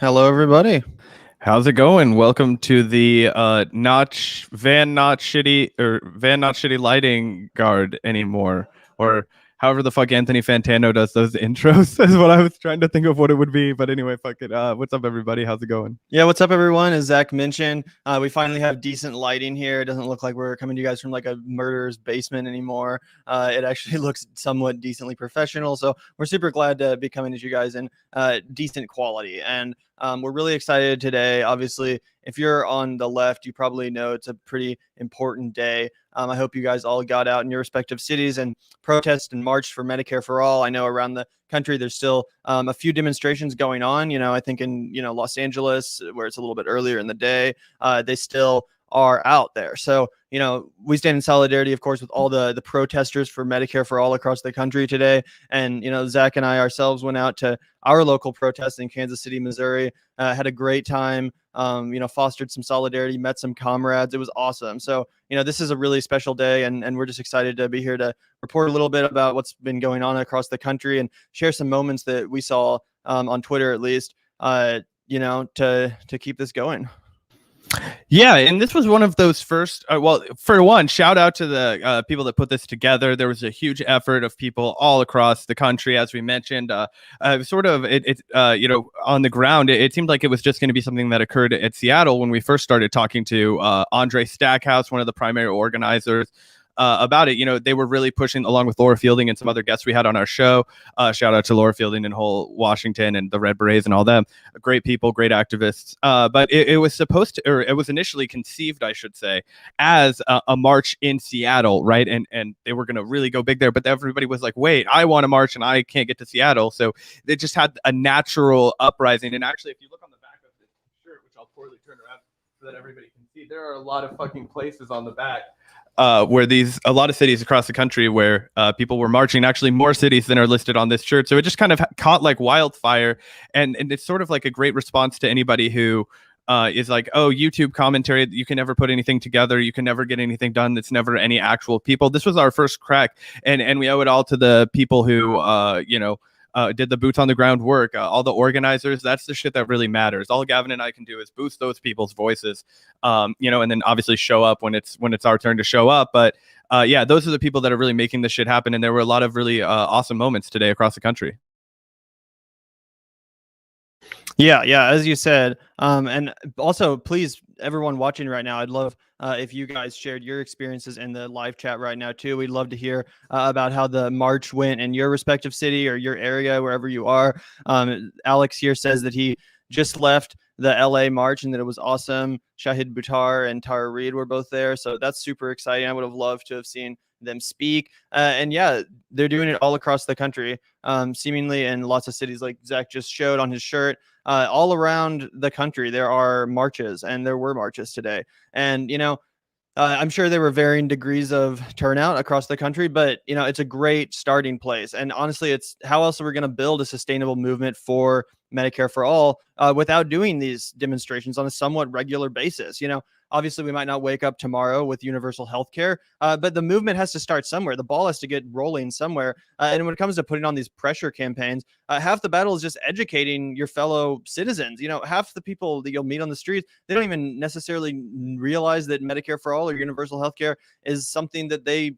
Hello, everybody. How's it going? Welcome to the not shitty lighting guard anymore, or however the fuck Anthony Fantano does those intros is what I was trying to think of what it would be. But anyway, fuck it. What's up, everybody? How's it going? Yeah, what's up, everyone? As Zach mentioned, we finally have decent lighting here. It doesn't look like we're coming to you guys from like a murderer's basement anymore. It actually looks somewhat decently professional. So we're super glad to be coming to you guys in decent quality. And we're really excited today. Obviously, if you're on the left, you probably know it's a pretty important day. I hope you guys all got out in your respective cities and protested and marched for Medicare for all. I know around the country there's still a few demonstrations going on. I think in Los Angeles, where it's a little bit earlier in the day, they still are out there. So we stand in solidarity, of course, with all the protesters for Medicare for all across the country today. And Zach and I ourselves went out to our local protest in Kansas City, Missouri, had a great time. Fostered some solidarity, met some comrades. It was awesome. So this is a really special day, and we're just excited to be here to report a little bit about what's been going on across the country and share some moments that we saw on Twitter, at least, to keep this going. Yeah, and this was one of those first. Well, for one, shout out to the people that put this together. There was a huge effort of people all across the country, as we mentioned. On the ground, it seemed like it was just going to be something that occurred at Seattle when we first started talking to Andre Stackhouse, one of the primary organizers. About it, they were really pushing, along with Laura Fielding and some other guests we had on our show. Shout out to Laura Fielding and whole Washington and the Red Berets and all them. Great people, great activists. But it was supposed to, or it was initially conceived, I should say, as a march in Seattle, right? And they were going to really go big there. But everybody was like, wait, I want to march and I can't get to Seattle. So they just had a natural uprising. And actually, if you look on the back of this shirt, which I'll poorly turn around so that everybody can see, there are a lot of fucking places on the back where a lot of cities across the country where people were marching, actually more cities than are listed on this shirt. So it just kind of caught like wildfire. And it's sort of like a great response to anybody who is like, oh, YouTube commentary, you can never put anything together. You can never get anything done. It's never any actual people. This was our first crack. And we owe it all to the people who, did the boots on the ground work, all the organizers. That's the shit that really matters. All Gavin and I can do is boost those people's voices, and then obviously show up when it's our turn to show up. But those are the people that are really making this shit happen. And there were a lot of really awesome moments today across the country. Yeah, as you said. And also, please, everyone watching right now, I'd love if you guys shared your experiences in the live chat right now, too. We'd love to hear about how the march went in your respective city or your area, wherever you are. Alex here says that he just left the LA march and that it was awesome. Shahid Buttar and Tara Reid were both there. So that's super exciting. I would have loved to have seen them speak. And yeah, they're doing it all across the country, seemingly in lots of cities, like Zach just showed on his shirt. All around the country, there are marches, and there were marches today. And, I'm sure there were varying degrees of turnout across the country, but, it's a great starting place. And honestly, it's how else are we going to build a sustainable movement for Medicare for all without doing these demonstrations on a somewhat regular basis? Obviously, we might not wake up tomorrow with universal health care, but the movement has to start somewhere. The ball has to get rolling somewhere. And when it comes to putting on these pressure campaigns, half the battle is just educating your fellow citizens. Half the people that you'll meet on the streets, they don't even necessarily realize that Medicare for all or universal health care is something that they,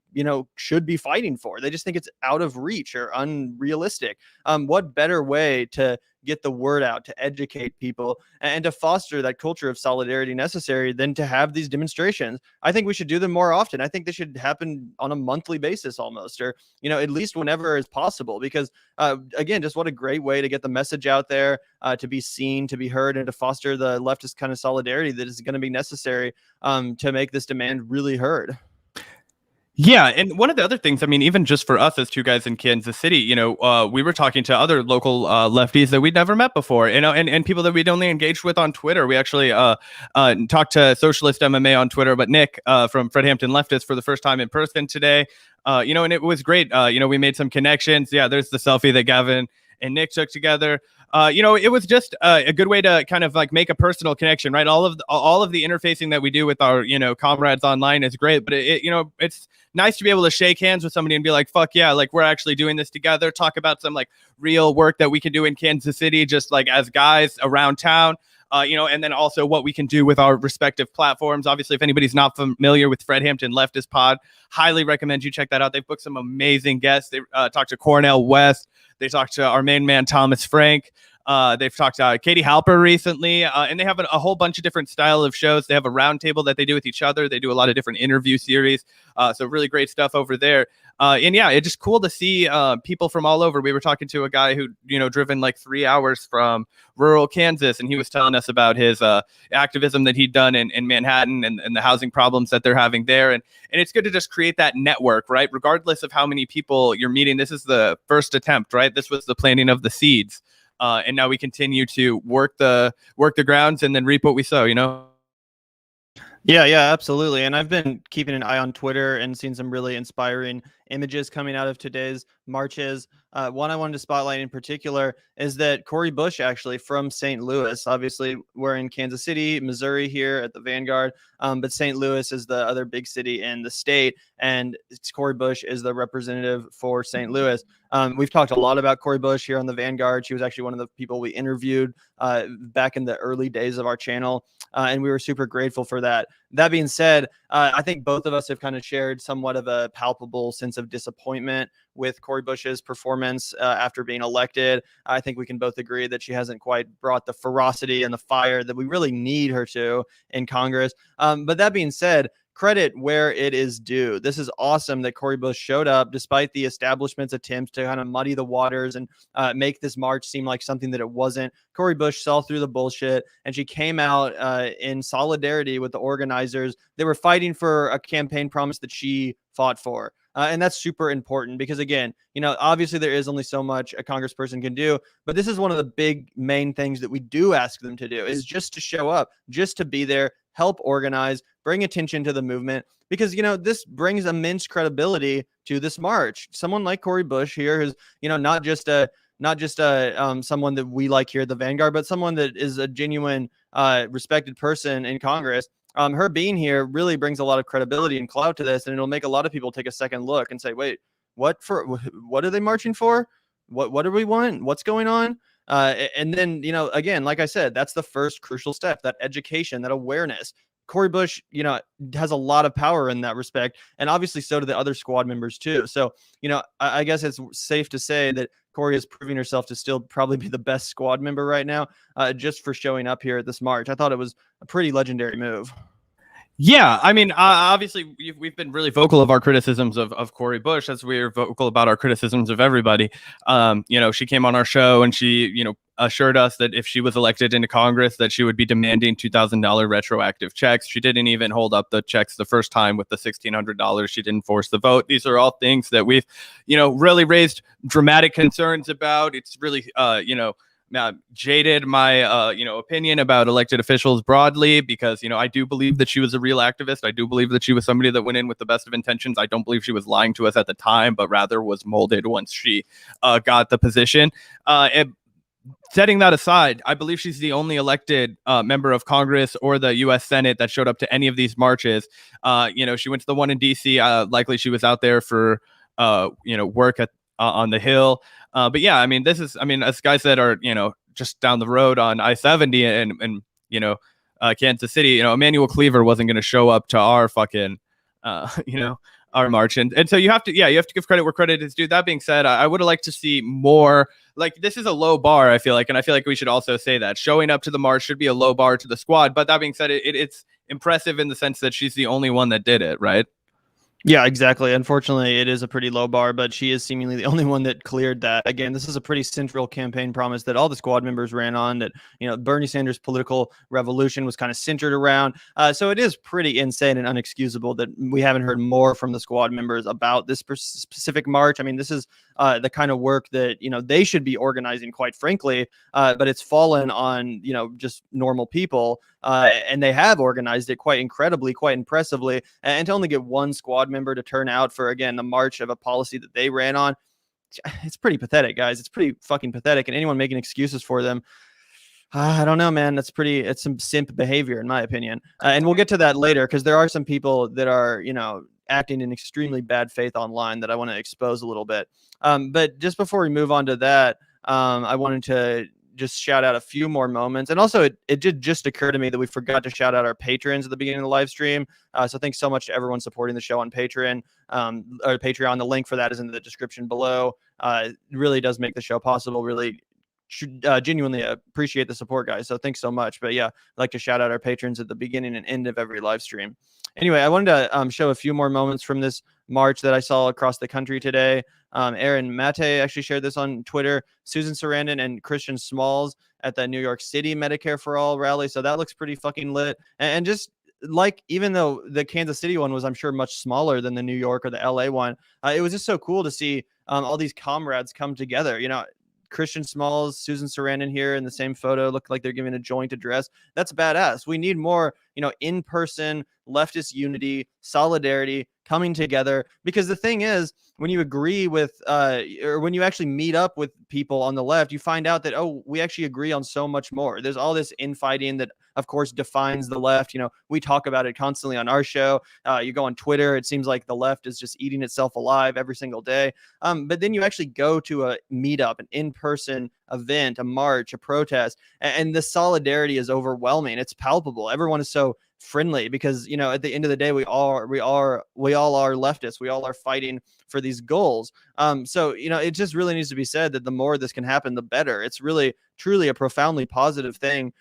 should be fighting for. They just think it's out of reach or unrealistic. What better way to get the word out, to educate people, and to foster that culture of solidarity necessary than to have these demonstrations? I think we should do them more often. I think they should happen on a monthly basis almost, or, at least whenever is possible, because again, just what a great way to get the message out there, to be seen, to be heard, and to foster the leftist kind of solidarity that is going to be necessary to make this demand really heard. Yeah, and one of the other things, I mean, even just for us as two guys in Kansas City, we were talking to other local lefties that we'd never met before, and people that we'd only engaged with on Twitter. We actually talked to Socialist MMA on Twitter, but Nick from Fred Hampton Leftist for the first time in person today, and it was great. We made some connections. Yeah, there's the selfie that Gavin and Nick took together. It was just a good way to kind of like make a personal connection, right? All of the interfacing that we do with our, comrades online is great, but it's nice to be able to shake hands with somebody and be like, fuck yeah, like we're actually doing this together, talk about some like real work that we can do in Kansas City, just like as guys around town. And then also what we can do with our respective platforms. Obviously, if anybody's not familiar with Fred Hampton Leftist Pod, highly recommend you check that out. They've booked some amazing guests. They talked to Cornell West. They talked to our main man, Thomas Frank. They've talked to Katie Halper recently, and they have a whole bunch of different style of shows. They have a roundtable that they do with each other. They do a lot of different interview series. So really great stuff over there. And yeah, it's just cool to see people from all over. We were talking to a guy who, driven like 3 hours from rural Kansas, and he was telling us about his activism that he'd done in Manhattan and the housing problems that they're having there. And it's good to just create that network, right? Regardless of how many people you're meeting, this is the first attempt, right? This was the planting of the seeds. And now we continue to work the grounds and then reap what we sow, Yeah, absolutely. And I've been keeping an eye on Twitter and seen some really inspiring images coming out of today's marches. One I wanted to spotlight in particular is that Cori Bush, actually from St. Louis. Obviously, we're in Kansas City, Missouri here at the Vanguard, but St. Louis is the other big city in the state, and Cori Bush is the representative for St. Louis. We've talked a lot about Cori Bush here on the Vanguard. She was actually one of the people we interviewed back in the early days of our channel, and we were super grateful for that. That being said, I think both of us have kind of shared somewhat of a palpable sense of disappointment with Cori Bush's performance after being elected. I think we can both agree that she hasn't quite brought the ferocity and the fire that we really need her to in Congress. But that being said, credit where it is due. This is awesome that Cori Bush showed up despite the establishment's attempts to kind of muddy the waters and make this march seem like something that it wasn't. Cori Bush saw through the bullshit, and she came out in solidarity with the organizers. They were fighting for a campaign promise that she fought for. And that's super important because, again, obviously there is only so much a congressperson can do, but this is one of the big main things that we do ask them to do is just to show up, just to be there, help organize, bring attention to the movement, because, this brings immense credibility to this march. Someone like Cori Bush here is, not just someone that we like here at the Vanguard, but someone that is a genuine, respected person in Congress. Her being here really brings a lot of credibility and clout to this, and it'll make a lot of people take a second look and say, wait, what are they marching for? What do we want? What's going on? And then, again, like I said, that's the first crucial step, that education, that awareness. Cori Bush, has a lot of power in that respect. And obviously so do the other squad members too. So, I guess it's safe to say that Cori is proving herself to still probably be the best squad member right now, just for showing up here at this march. I thought it was a pretty legendary move. Yeah, I mean, obviously, we've been really vocal of our criticisms of Cori Bush, as we're vocal about our criticisms of everybody. She came on our show and she, assured us that if she was elected into Congress, that she would be demanding $2,000 retroactive checks. She didn't even hold up the checks the first time with the $1,600. She didn't force the vote. These are all things that we've, really raised dramatic concerns about. It's really, jaded my opinion about elected officials broadly, because I do believe that she was a real activist. I do believe that she was somebody that went in with the best of intentions. I don't believe she was lying to us at the time, but rather was molded once she got the position. Setting that aside, I believe she's the only elected member of Congress or the U.S. Senate that showed up to any of these marches. She went to the one in D.C. Likely she was out there for work on the Hill. But yeah, I mean, as guys that are, just down the road on I-70 and Kansas City, Emmanuel Cleaver wasn't going to show up to our fucking, our march. And so you have to give credit where credit is due. That being said, I would have liked to see more. Like, this is a low bar, I feel like, and I feel like we should also say that showing up to the march should be a low bar to the squad. But that being said, it's impressive in the sense that she's the only one that did it, right? Yeah, exactly. Unfortunately, it is a pretty low bar, but she is seemingly the only one that cleared that. Again, this is a pretty central campaign promise that all the squad members ran on, that, Bernie Sanders' political revolution was kind of centered around. So it is pretty insane and unexcusable that we haven't heard more from the squad members about this specific march. I mean, this is the kind of work that, they should be organizing, quite frankly, but it's fallen on, just normal people. And they have organized it quite incredibly, quite impressively. And to only get one squad member to turn out for, again, the march of a policy that they ran on, it's pretty pathetic, guys. It's pretty fucking pathetic. And anyone making excuses for them, I don't know, man. It's some simp behavior, in my opinion. And we'll get to that later because there are some people that are, acting in extremely bad faith online that I want to expose a little bit. But just before we move on to that, I wanted to just shout out a few more moments. And also, it did just occur to me that we forgot to shout out our patrons at the beginning of the live stream. So thanks so much to everyone supporting the show on Patreon. Or Patreon. The link for that is in the description below. It really does make the show possible. Really genuinely appreciate the support, guys. So thanks so much. But yeah, I'd like to shout out our patrons at the beginning and end of every live stream. Anyway, I wanted to show a few more moments from this march that I saw across the country today. Aaron Mate actually shared this on Twitter. Susan Sarandon and Christian Smalls at the New York City Medicare for All rally. So that looks pretty fucking lit. And just like, even though the Kansas City one was, I'm sure, much smaller than the New York or the LA one, it was just so cool to see all these comrades come together. Christian Smalls, Susan Sarandon here in the same photo look like they're giving a joint address. That's badass. We need more, in-person leftist unity, solidarity, coming together. Because the thing is, when you agree with, or when you actually meet up with people on the left, you find out that, oh, we actually agree on so much more. There's all this infighting that, of course, defines the left. We talk about it constantly on our show. You go on Twitter, it seems like the left is just eating itself alive every single day. But then you actually go to a meetup, an in-person event, a march, a protest, and the solidarity is overwhelming. It's palpable. Everyone is so friendly because, at the end of the day, we all are leftists. We all are fighting for these goals. So, it just really needs to be said that the more this can happen, the better. It's really, truly a profoundly positive thing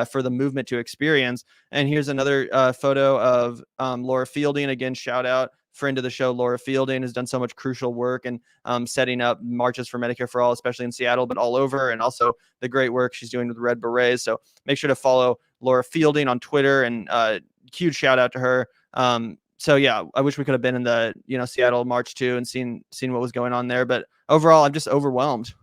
for the movement to experience. And here's another photo of Laura Fielding. Again, shout out. Friend of the show, Laura Fielding, has done so much crucial work and setting up marches for Medicare for All, especially in Seattle, but all over, and also the great work she's doing with Red Berets. So make sure to follow Laura Fielding on Twitter, and huge shout out to her. So yeah, I wish we could have been in the Seattle March too and seen what was going on there. But overall, I'm just overwhelmed.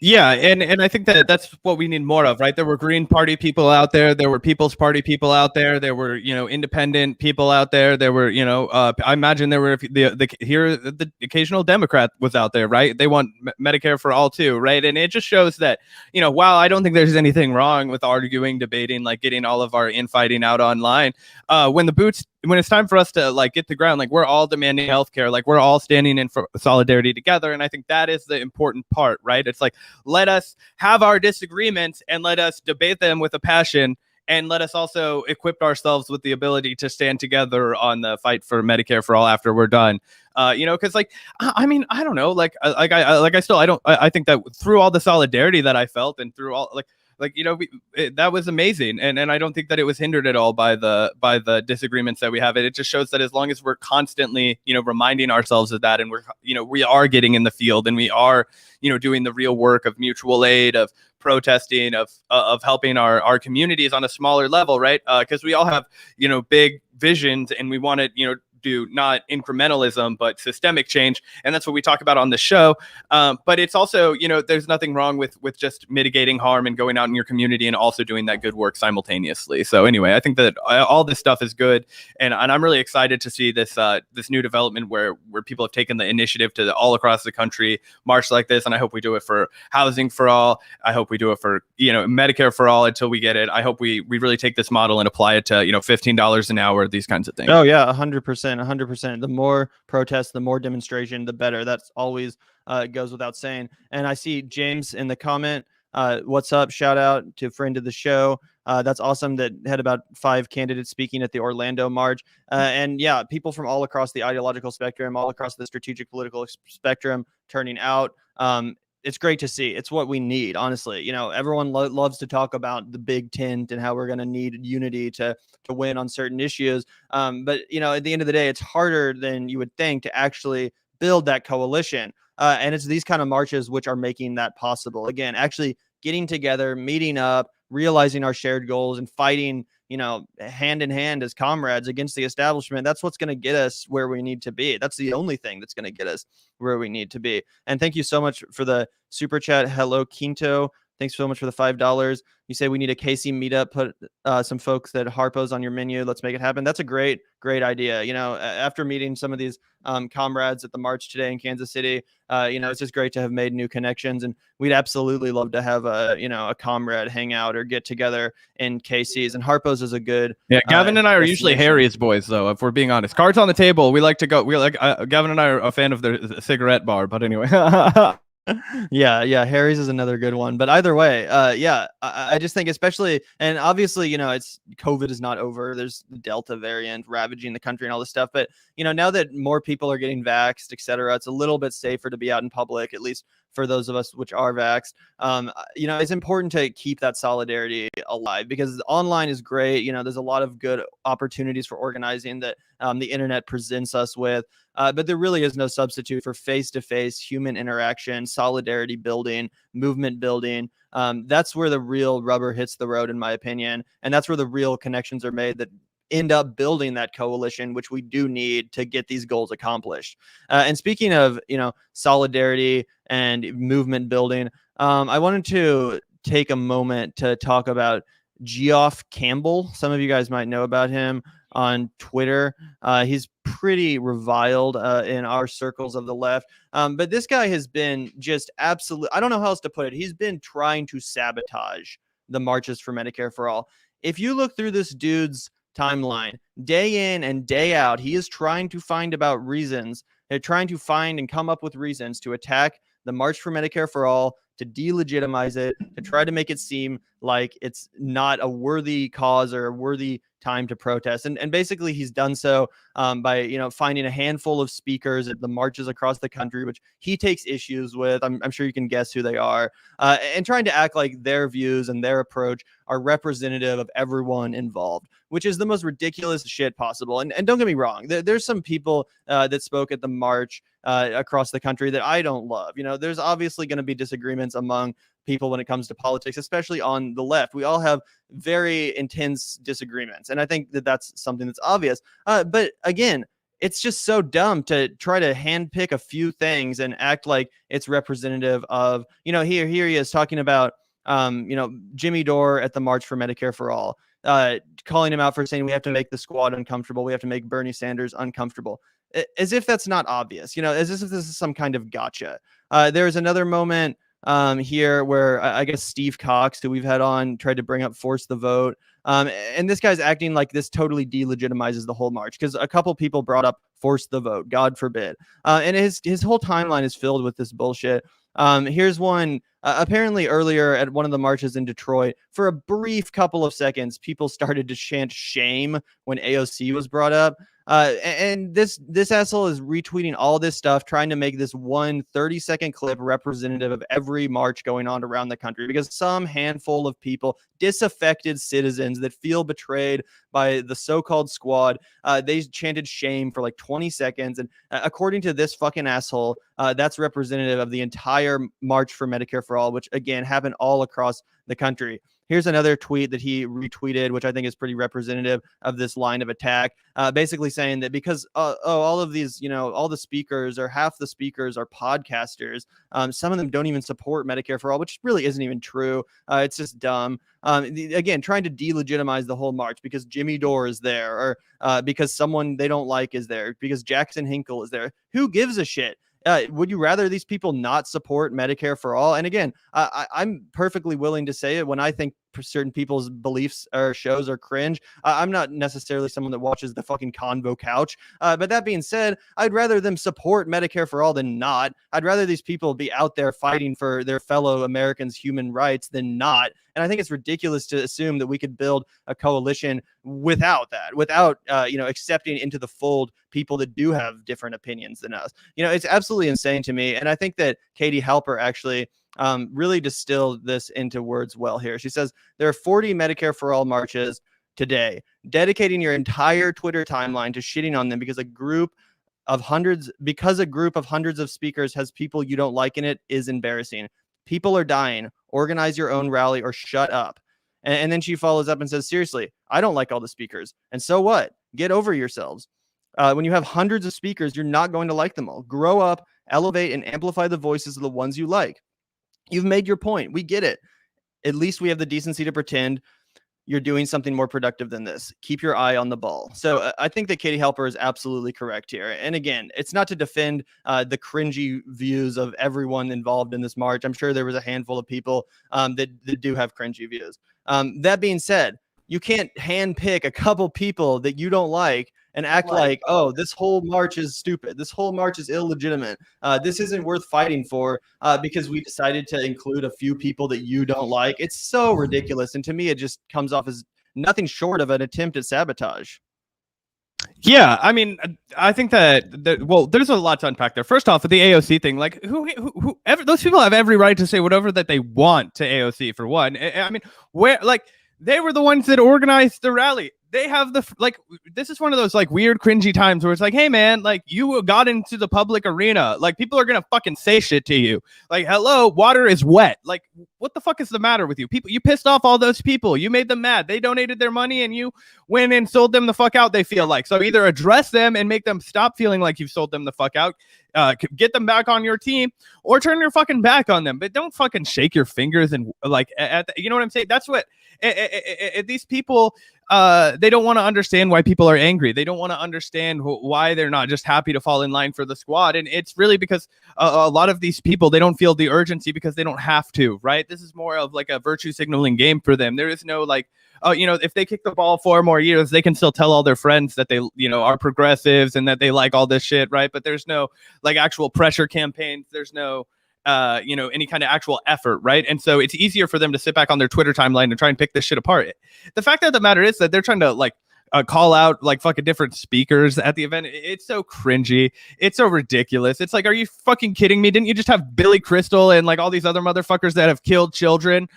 Yeah, and I think that that's what we need more of, right? There were Green Party people out there, there were People's Party people out there, there were independent people out there, there were I imagine there were the occasional Democrat was out there, right? They want Medicare for all too, right? And it just shows that while I don't think there's anything wrong with arguing, debating, like getting all of our infighting out online, when it's time for us to get the ground, we're all demanding healthcare, we're all standing in for solidarity together. And I think that is the important part, right? It's let us have our disagreements and let us debate them with a passion, and let us also equip ourselves with the ability to stand together on the fight for Medicare for all after we're done. Because I mean, I don't know, I think that through all the solidarity that I felt and through all that was amazing, and I don't think that it was hindered at all by the disagreements that we have. It just shows that as long as we're constantly reminding ourselves of that, and we are getting in the field, and we are doing the real work of mutual aid, of protesting, of helping our communities on a smaller level, right? Because we all have big visions, and we want to do not incrementalism but systemic change, and that's what we talk about on the show. But it's also there's nothing wrong with just mitigating harm and going out in your community and also doing that good work simultaneously. So anyway, I think that all this stuff is good, and I'm really excited to see this new development where people have taken the initiative to all across the country march like this. And I hope we do it for housing for all. I hope we do it for Medicare for all until we get it. I hope we really take this model and apply it to $15 an hour, these kinds of things. Oh yeah, 100%. 100%. The more protests, the more demonstration, the better. That's always goes without saying. And I see James in the comment. What's up? Shout out to friend of the show. That's awesome. That had about 5 candidates speaking at the Orlando March. And yeah, people from all across the ideological spectrum, all across the strategic political spectrum turning out. It's great to see. It's what we need, honestly. Everyone loves to talk about the big tent and how we're going to need unity to win on certain issues. But, at the end of the day, it's harder than you would think to actually build that coalition. And it's these kind of marches which are making that possible. Again, actually getting together, meeting up, realizing our shared goals, and fighting, hand in hand as comrades against the establishment. That's what's going to get us where we need to be. That's the only thing that's going to get us where we need to be. And thank you so much for the super chat. Hello, Quinto. Thanks so much for the $5. You say we need a KC meetup. Put some folks that Harpo's on your menu. Let's make it happen. That's a great idea. After meeting some of these comrades at the march today in Kansas City, it's just great to have made new connections, and we'd absolutely love to have a comrade hang out or get together in KC's. And Harpo's is a good. Yeah, Gavin and I are usually Harry's boys, though. If we're being honest, cards on the table. We like to go. We like Gavin and I are a fan of the cigarette bar. But anyway. Yeah, Harry's is another good one. But either way, I just think, especially, and obviously, it's COVID is not over. There's the Delta variant ravaging the country and all this stuff. But now that more people are getting vaxxed, etc., it's a little bit safer to be out in public, at least for those of us which are vaxxed. It's important to keep that solidarity alive, because online is great. There's a lot of good opportunities for organizing that the internet presents us with. But there really is no substitute for face-to-face human interaction, solidarity building, movement building. That's where the real rubber hits the road, in my opinion. And that's where the real connections are made that end up building that coalition, which we do need to get these goals accomplished. And speaking of, solidarity and movement building, I wanted to take a moment to talk about Geoff Campbell. Some of you guys might know about him on Twitter. He's pretty reviled in our circles of the left. But this guy has been just absolute. I don't know how else to put it. He's been trying to sabotage the marches for Medicare for All. If you look through this dude's timeline, day in and day out, he is trying to find about reasons. They're trying to find and come up with reasons to attack the March for Medicare for All, to delegitimize it, to try to make it seem like it's not a worthy cause or a worthy time to protest. And basically he's done so by, finding a handful of speakers at the marches across the country, which he takes issues with. I'm sure you can guess who they are, and trying to act like their views and their approach are representative of everyone involved, which is the most ridiculous shit possible. And don't get me wrong, there's some people that spoke at the march across the country that I don't love. There's obviously going to be disagreements among people when it comes to politics, especially on the left. We all have very intense disagreements, and I think that that's something that's obvious. But again, it's just so dumb to try to handpick a few things and act like it's representative of, here he is talking about, Jimmy Dore at the March for Medicare for All, calling him out for saying we have to make the squad uncomfortable. We have to make Bernie Sanders uncomfortable, as if that's not obvious, as if this is some kind of gotcha. There's another moment here where I guess Steve Cox, who we've had on, tried to bring up force the vote. And this guy's acting like this totally delegitimizes the whole march, because a couple people brought up force the vote, God forbid. And his whole timeline is filled with this bullshit. Here's one. Apparently earlier at one of the marches in Detroit, for a brief couple of seconds, people started to chant shame when AOC was brought up. And this asshole is retweeting all this stuff, trying to make this one 30-second clip representative of every march going on around the country, because some handful of people, disaffected citizens that feel betrayed by the so-called squad, they chanted shame for like 20 seconds. And according to this fucking asshole, that's representative of the entire March for Medicare for All, which again happened all across the country. Here's another tweet that he retweeted, which I think is pretty representative of this line of attack, basically saying that because all of these, all the speakers, or half the speakers, are podcasters. Some of them don't even support Medicare for All, which really isn't even true. It's just dumb. Again, trying to delegitimize the whole march because Jimmy Dore is there, or because someone they don't like is there, because Jackson Hinkle is there. Who gives a shit? Would you rather these people not support Medicare for All? And again, I'm perfectly willing to say it when I think certain people's beliefs or shows are cringe. I'm not necessarily someone that watches the fucking Convo Couch. But that being said, I'd rather them support Medicare for All than not. I'd rather these people be out there fighting for their fellow Americans' human rights than not. And I think it's ridiculous to assume that we could build a coalition without that, without, accepting into the fold people that do have different opinions than us. It's absolutely insane to me. And I think that Katie Halper actually really distilled this into words well here. She says, there are 40 Medicare for All marches today. Dedicating your entire Twitter timeline to shitting on them because a group of hundreds of speakers has people you don't like in it is embarrassing. People are dying. Organize your own rally or shut up. And then she follows up and says, seriously, I don't like all the speakers. And so what? Get over yourselves. When you have hundreds of speakers, you're not going to like them all. Grow up, elevate, and amplify the voices of the ones you like. You've made your point. We get it. at least we have the decency to pretend you're doing something more productive than this. Keep your eye on the ball. So I think that Katie Halper is absolutely correct here. And again, it's not to defend the cringy views of everyone involved in this march. I'm sure there was a handful of people that do have cringy views. That being said, you can't handpick a couple people that you don't like and act like, oh, this whole march is stupid. This whole march is illegitimate. This isn't worth fighting for because we decided to include a few people that you don't like. It's so ridiculous. And to me, it just comes off as nothing short of an attempt at sabotage. Yeah, I mean, I think well, there's a lot to unpack there. First off, with the AOC thing, like those people have every right to say whatever that they want to AOC, for one. I mean, where, like, they were the ones that organized the rally. They have this is one of those like weird cringy times where it's like, hey man, like, you got into the public arena, like, people are gonna fucking say shit to you, like, hello, water is wet, like, what the fuck is the matter with you people? You pissed off all those people, you made them mad, they donated their money and you went and sold them the fuck out, they feel like. So either address them and make them stop feeling like you've sold them the fuck out, get them back on your team, or turn your fucking back on them, but don't fucking shake your fingers and like you know what I'm saying? That's what these people, they don't want to understand why people are angry. They don't want to understand why they're not just happy to fall in line for the squad. And it's really because a lot of these people, they don't feel the urgency because they don't have to, right? This is more of like a virtue signaling game for them. There is no like, you know, if they kick the ball 4 more years, they can still tell all their friends that they, you know, are progressives and that they like all this shit, right? But there's no like actual pressure campaigns. There's no you know, any kind of actual effort, right? And so it's easier for them to sit back on their Twitter timeline and try and pick this shit apart. The fact of the matter is that they're trying to like call out like fucking different speakers at the event. It's so cringy. It's so ridiculous. It's like, are you fucking kidding me? Didn't you just have Billy Crystal and like all these other motherfuckers that have killed children,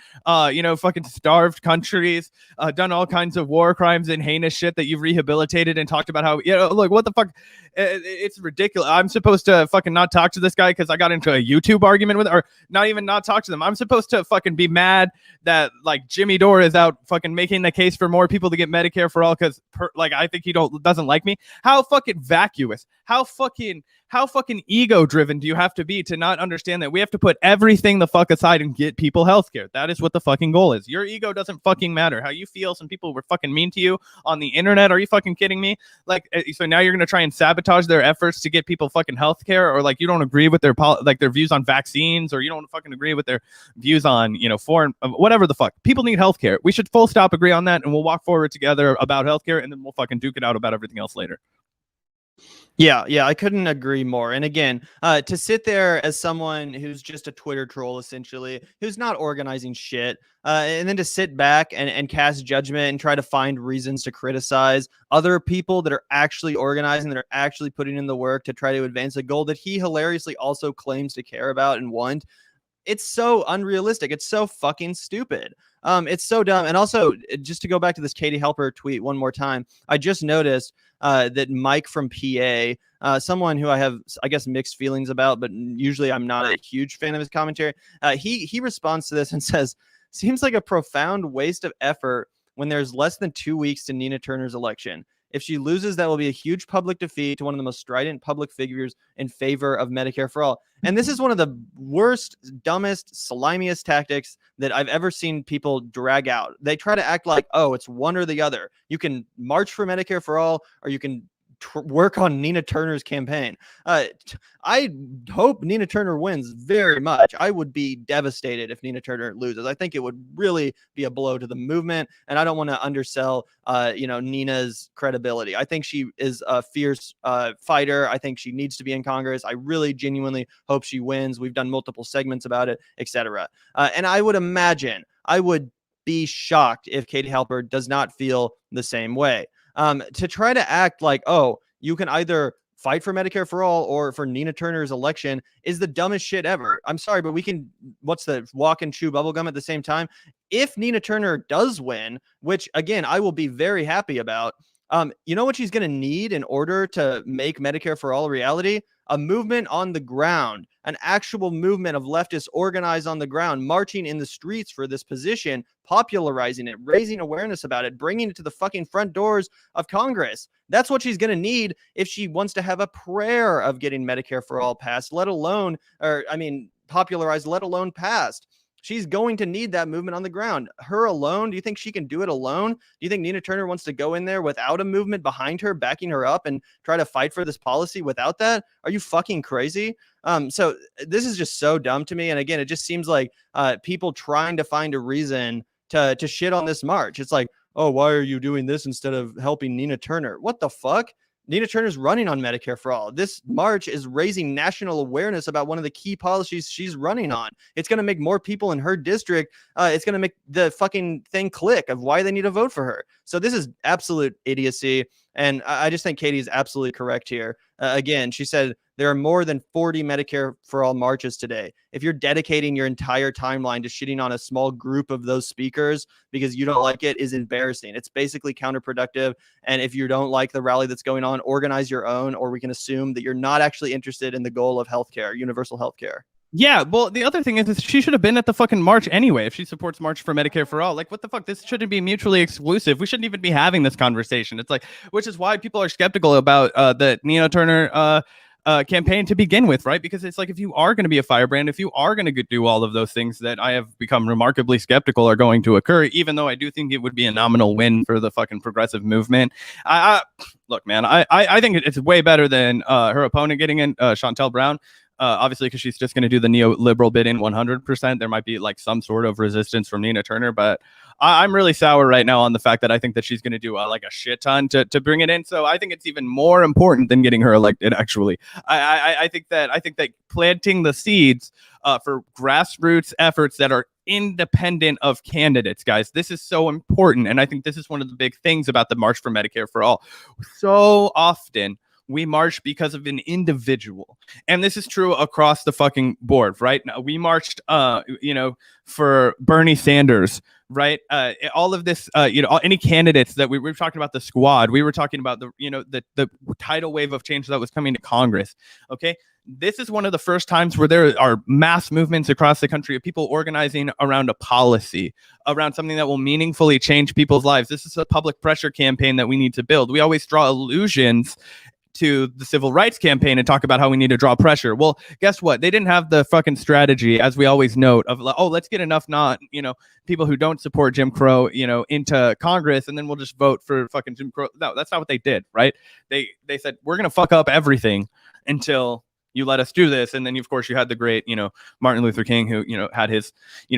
you know, fucking starved countries, done all kinds of war crimes and heinous shit that you've rehabilitated and talked about how, you know, look, what the fuck? It's ridiculous. I'm supposed to fucking not talk to this guy because I got into a YouTube argument with, or not even not talk to them. I'm supposed to fucking be mad that like Jimmy Dore is out fucking making the case for more people to get Medicare for all because like I think he doesn't like me. How fucking vacuous, how fucking ego driven do you have to be to not understand that we have to put everything the fuck aside and get people healthcare? That is what the fucking goal is. Your ego doesn't fucking matter. How you feel, some people were fucking mean to you on the internet. Are you fucking kidding me? Like, so now you're gonna try and sabotage their efforts to get people fucking healthcare, or like you don't agree with their their views on vaccines, or you don't fucking agree with their views on, you know, foreign, whatever the fuck. People need healthcare. We should full stop agree on that, and we'll walk forward together about healthcare, and then we'll fucking duke it out about everything else later. Yeah, I couldn't agree more. And again, to sit there as someone who's just a Twitter troll, essentially, who's not organizing shit, and then to sit back and cast judgment and try to find reasons to criticize other people that are actually organizing, that are actually putting in the work to try to advance a goal that he hilariously also claims to care about and want. It's so unrealistic. It's so fucking stupid. It's so dumb. And also, just to go back to this Katie Halper tweet one more time, I just noticed that Mike from PA, someone who I have, I guess, mixed feelings about, but usually I'm not a huge fan of his commentary. He responds to this and says, seems like a profound waste of effort when there's less than 2 weeks to Nina Turner's election. If she loses, that will be a huge public defeat to one of the most strident public figures in favor of Medicare for all. And this is one of the worst, dumbest, slimiest tactics that I've ever seen people drag out. They try to act like, oh, it's one or the other. You can march for Medicare for all, or you can work on Nina Turner's campaign. I hope Nina Turner wins very much. I would be devastated if Nina Turner loses. I think it would really be a blow to the movement, and I don't want to undersell, you know, Nina's credibility. I think she is a fierce fighter. I think she needs to be in Congress. I really genuinely hope she wins. We've done multiple segments about it, etc. And I would imagine, I would be shocked if Katie Halper does not feel the same way. To try to act like, oh, you can either fight for Medicare for all or for Nina Turner's election is the dumbest shit ever. I'm sorry, but we can, walk and chew bubblegum at the same time. If Nina Turner does win, which again, I will be very happy about, you know what she's going to need in order to make Medicare for all a reality? A movement on the ground, an actual movement of leftists organized on the ground, marching in the streets for this position, popularizing it, raising awareness about it, bringing it to the fucking front doors of Congress. That's what she's going to need if she wants to have a prayer of getting Medicare for all passed, let alone, popularized, let alone passed. She's going to need that movement on the ground. Her alone, do you think she can do it alone? Do you think Nina Turner wants to go in there without a movement behind her, backing her up and try to fight for this policy without that? Are you fucking crazy? So this is just so dumb to me. And again, it just seems like people trying to find a reason to shit on this march. It's like, oh, why are you doing this instead of helping Nina Turner? What the fuck? Nina Turner's running on Medicare for All. This march is raising national awareness about one of the key policies she's running on. It's going to make more people in her district. It's going to make the fucking thing click of why they need to vote for her. So this is absolute idiocy. And I just think Katie is absolutely correct here. Again, she said there are more than 40 Medicare for All marches today. If you're dedicating your entire timeline to shitting on a small group of those speakers because you don't like it, is embarrassing. It's basically counterproductive. And if you don't like the rally that's going on, organize your own, or we can assume that you're not actually interested in the goal of healthcare, universal healthcare. Yeah, well, the other thing is she should have been at the fucking march anyway if she supports March for Medicare for All. Like, what the fuck? This shouldn't be mutually exclusive. We shouldn't even be having this conversation. It's like, which is why people are skeptical about the Nina Turner campaign to begin with, right? Because it's like, if you are going to be a firebrand, if you are going to do all of those things that I have become remarkably skeptical are going to occur, even though I do think it would be a nominal win for the fucking progressive movement. Look, man, I think it's way better than her opponent getting in, Chantel Brown. Obviously, because she's just going to do the neoliberal bid in 100%. There might be like some sort of resistance from Nina Turner, but I'm really sour right now on the fact that I think that she's going to do like a shit ton to bring it in. So I think it's even more important than getting her elected. Actually, I think that planting the seeds for grassroots efforts that are independent of candidates, guys, this is so important. And I think this is one of the big things about the March for Medicare for All. So often we march because of an individual. And this is true across the fucking board, right? Now, we marched, for Bernie Sanders, right? All of this, any candidates that we were talking about, the squad, we were talking about the tidal wave of change that was coming to Congress. Okay. This is one of the first times where there are mass movements across the country of people organizing around a policy, around something that will meaningfully change people's lives. This is a public pressure campaign that we need to build. We always draw illusions to the civil rights campaign and talk about how we need to draw pressure. Well, guess what? They didn't have the fucking strategy, as we always note, of like, oh, let's get enough people who don't support Jim Crow, into Congress, and then we'll just vote for fucking Jim Crow. No, that's not what they did, right? They said, we're gonna fuck up everything until you let us do this. And then, of course, you had the great, Martin Luther King, who, had his,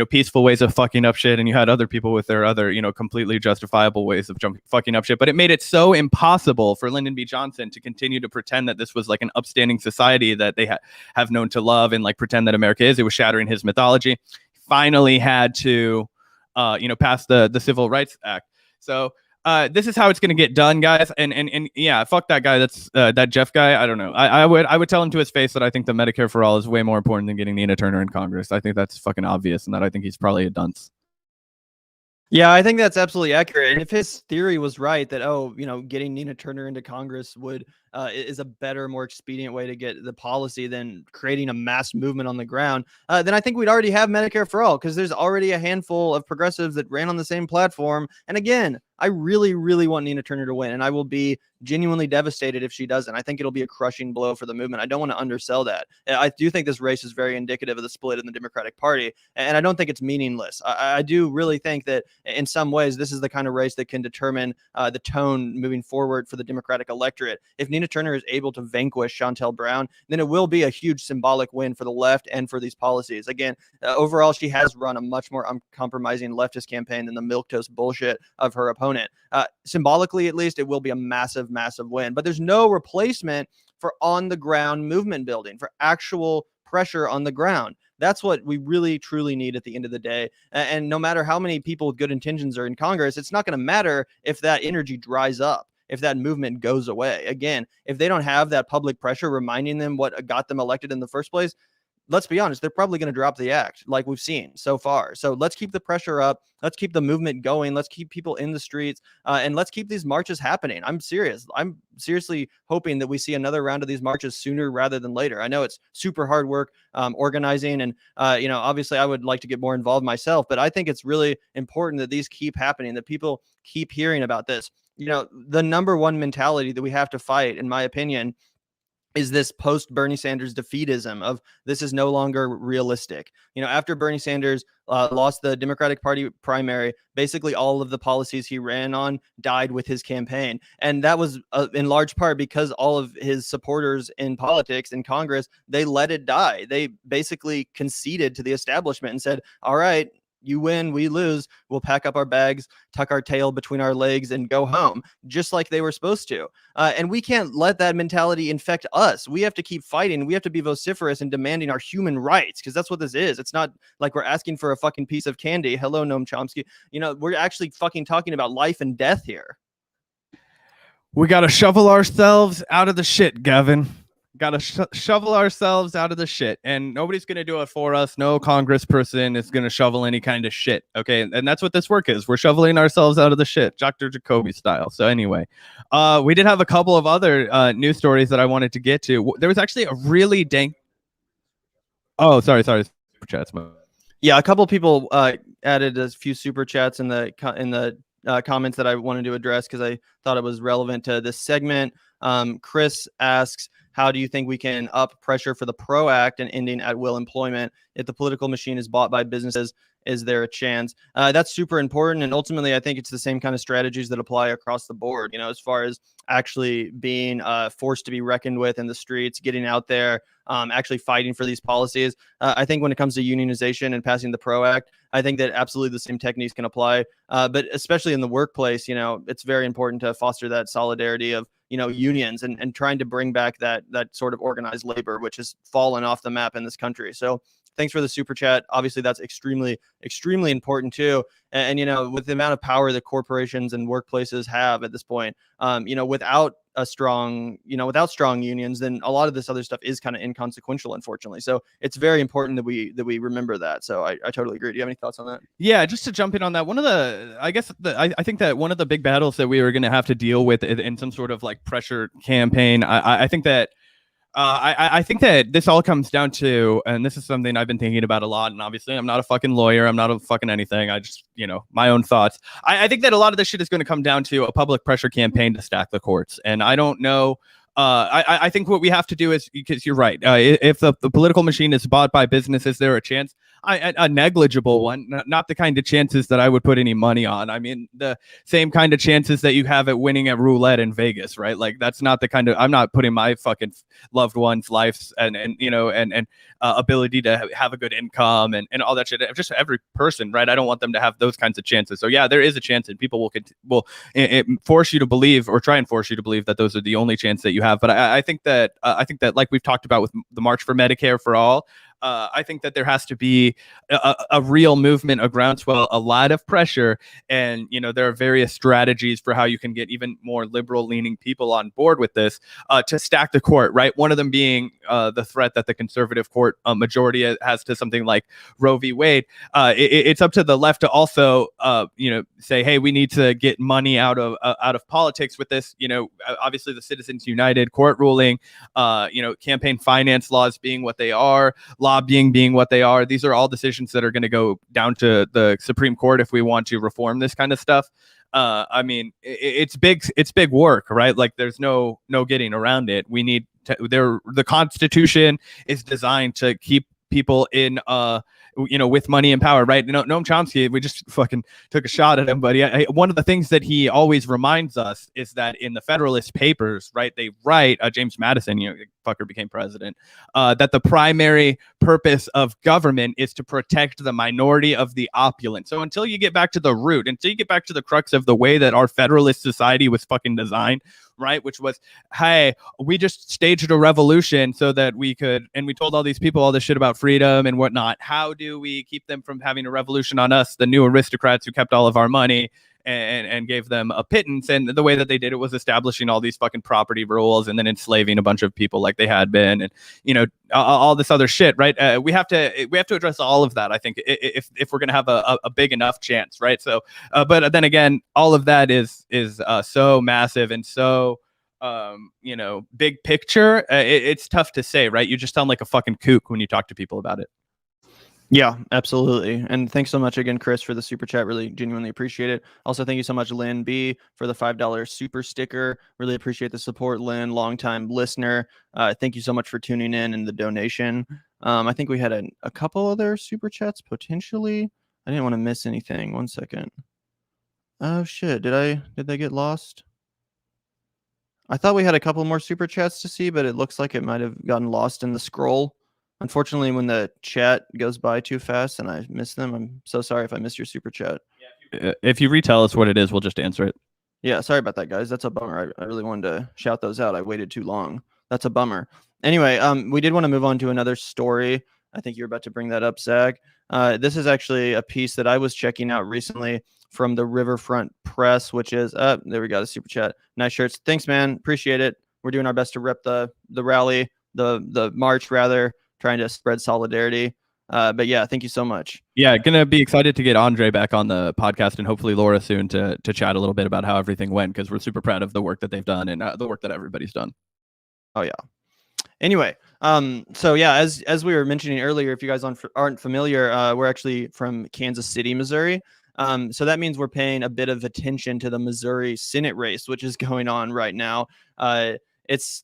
peaceful ways of fucking up shit. And you had other people with their other, completely justifiable ways of fucking up shit. But it made it so impossible for Lyndon B. Johnson to continue to pretend that this was like an upstanding society that they have known to love and like pretend that America is. It was shattering his mythology. Finally had to, pass the Civil Rights Act. So this is how it's going to get done, guys. And yeah, fuck that guy. That's that Jeff guy. I don't know. I would tell him to his face that I think the Medicare for All is way more important than getting Nina Turner in Congress. I think that's fucking obvious, and that I think he's probably a dunce. Yeah, I think that's absolutely accurate. And if his theory was right that, getting Nina Turner into Congress is a better, more expedient way to get the policy than creating a mass movement on the ground, then I think we'd already have Medicare for All, because there's already a handful of progressives that ran on the same platform. And again, I really, really want Nina Turner to win, and I will be genuinely devastated if she doesn't. I think it'll be a crushing blow for the movement. I don't want to undersell that. I do think this race is very indicative of the split in the Democratic Party, and I don't think it's meaningless. I do really think that in some ways this is the kind of race that can determine the tone moving forward for the Democratic electorate. If Nina Turner is able to vanquish Chantel Brown, then it will be a huge symbolic win for the left and for these policies. Again, overall, she has run a much more uncompromising leftist campaign than the milquetoast bullshit of her opponent. Symbolically, at least, it will be a massive win, but there's no replacement for on the ground movement building, for actual pressure on the ground. That's what we really truly need at the end of the day. And no matter how many people with good intentions are in Congress, it's not going to matter if that energy dries up, if that movement goes away. Again, if they don't have that public pressure reminding them what got them elected in the first place, let's be honest, they're probably going to drop the act like we've seen so far. So let's keep the pressure up. Let's keep the movement going. Let's keep people in the streets, and let's keep these marches happening. I'm serious. I'm seriously hoping that we see another round of these marches sooner rather than later. I know it's super hard work organizing, and obviously I would like to get more involved myself, but I think it's really important that these keep happening, that people keep hearing about this. The number one mentality that we have to fight, in my opinion, is this post Bernie Sanders defeatism of this is no longer realistic. After Bernie Sanders lost the Democratic Party primary, basically all of the policies he ran on died with his campaign. And that was in large part because all of his supporters in politics in Congress, they let it die. They basically conceded to the establishment and said, all right, you win, we lose. We'll pack up our bags, tuck our tail between our legs, and go home, just like they were supposed to. And we can't let that mentality infect us. We have to keep fighting. We have to be vociferous and demanding our human rights, because that's what this is. It's not like we're asking for a fucking piece of candy. Hello, Noam Chomsky. We're actually fucking talking about life and death here. We got to shovel ourselves out of the shit, Gavin. Got to shovel ourselves out of the shit, and nobody's going to do it for us. No congressperson is going to shovel any kind of shit. Okay. And that's what this work is. We're shoveling ourselves out of the shit, Dr. Jacoby style. So anyway, we did have a couple of other news stories that I wanted to get to. There was actually a really Oh, sorry. Super chats. Yeah. A couple of people added a few super chats in the comments that I wanted to address because I thought it was relevant to this segment. Chris asks, how do you think we can up pressure for the PRO Act and ending at-will employment? If the political machine is bought by businesses, is there a chance? That's super important. And ultimately, I think it's the same kind of strategies that apply across the board, as far as actually being forced to be reckoned with in the streets, getting out there, actually fighting for these policies. I think when it comes to unionization and passing the PRO Act, I think that absolutely the same techniques can apply. But especially in the workplace, it's very important to foster that solidarity of, unions and trying to bring back that sort of organized labor, which has fallen off the map in this country. So thanks for the super chat. Obviously, that's extremely, extremely important too. And with the amount of power that corporations and workplaces have at this point, without strong unions, then a lot of this other stuff is kind of inconsequential, unfortunately. So it's very important that we remember that. So I totally agree. Do you have any thoughts on that? Yeah, just to jump in on that, I think that one of the big battles that we were going to have to deal with in some sort of like pressure campaign, I think that I think that this all comes down to, and this is something I've been thinking about a lot, and obviously I'm not a fucking lawyer, I'm not a fucking anything, I just, my own thoughts. I think that a lot of this shit is going to come down to a public pressure campaign to stack the courts, and I don't know. I think what we have to do is, because you're right, if the political machine is bought by business, is there a chance? A negligible one, not the kind of chances that I would put any money on. I mean, the same kind of chances that you have at winning at roulette in Vegas, right? Like, that's not the kind of, I'm not putting my fucking loved ones' lives and ability to have a good income and all that shit. Just every person, right? I don't want them to have those kinds of chances. So yeah, there is a chance, and people will force you to believe, or try and force you to believe, that those are the only chance that you have. But I think that like we've talked about with the March for Medicare for All, I think that there has to be a real movement, a groundswell, a lot of pressure. And, there are various strategies for how you can get even more liberal leaning people on board with this to stack the court, right? One of them being the threat that the conservative court majority has to something like Roe v. Wade. It's up to the left to also, say, hey, we need to get money out of politics with this. Obviously the Citizens United court ruling, campaign finance laws being what they are, lobbying being what they are. These are all decisions that are going to go down to the Supreme Court if we want to reform this kind of stuff. I mean, it's big work, right? Like, there's no getting around it. We need to, the Constitution is designed to keep people in with money and power, right? Noam Chomsky, we just fucking took a shot at him, but one of the things that he always reminds us is that in the Federalist Papers, right, they write, James Madison, fucker became president, that the primary purpose of government is to protect the minority of the opulent. So until you get back to the root, until you get back to the crux of the way that our Federalist society was fucking designed, right, which was, hey, we just staged a revolution so that we could, and we told all these people all this shit about freedom and whatnot. How do we keep them from having a revolution on us, the new aristocrats who kept all of our money and gave them a pittance? And the way that they did it was establishing all these fucking property rules and then enslaving a bunch of people like they had been, and all this other shit, right? We have to address all of that, I think, if we're gonna have a big enough chance, right? So but then again, all of that is so massive and so big picture. It's tough to say, right? You just sound like a fucking kook when you talk to people about it. Yeah, absolutely. And thanks so much again, Chris, for the super chat. Really genuinely appreciate it. Also, thank you so much, Lynn B, for the $5 super sticker. Really appreciate the support, Lynn, longtime listener. Thank you so much for tuning in and the donation. I think we had a couple other super chats potentially. I didn't want to miss anything. One second. Oh shit, did they get lost? I thought we had a couple more super chats to see, but it looks like it might have gotten lost in the scroll. Unfortunately, when the chat goes by too fast and I miss them, I'm so sorry if I missed your super chat. If you retell us what it is, we'll just answer it. Yeah, sorry about that, guys. That's a bummer. I really wanted to shout those out. I waited too long. That's a bummer. Anyway, we did want to move on to another story. I think you're about to bring that up, Zach. This is actually a piece that I was checking out recently from the Riverfront Press, which is there we go, the super chat. Nice shirts. Thanks, man. Appreciate it. We're doing our best to rep the rally, the march rather, trying to spread solidarity. But yeah, thank you so much. Yeah, gonna be excited to get Andre back on the podcast and hopefully Laura soon to chat a little bit about how everything went, because we're super proud of the work that they've done and the work that everybody's done. Oh yeah. Anyway, so yeah, as we were mentioning earlier, if you guys aren't familiar, we're actually from Kansas City, Missouri. So that means we're paying a bit of attention to the Missouri Senate race, which is going on right now. It's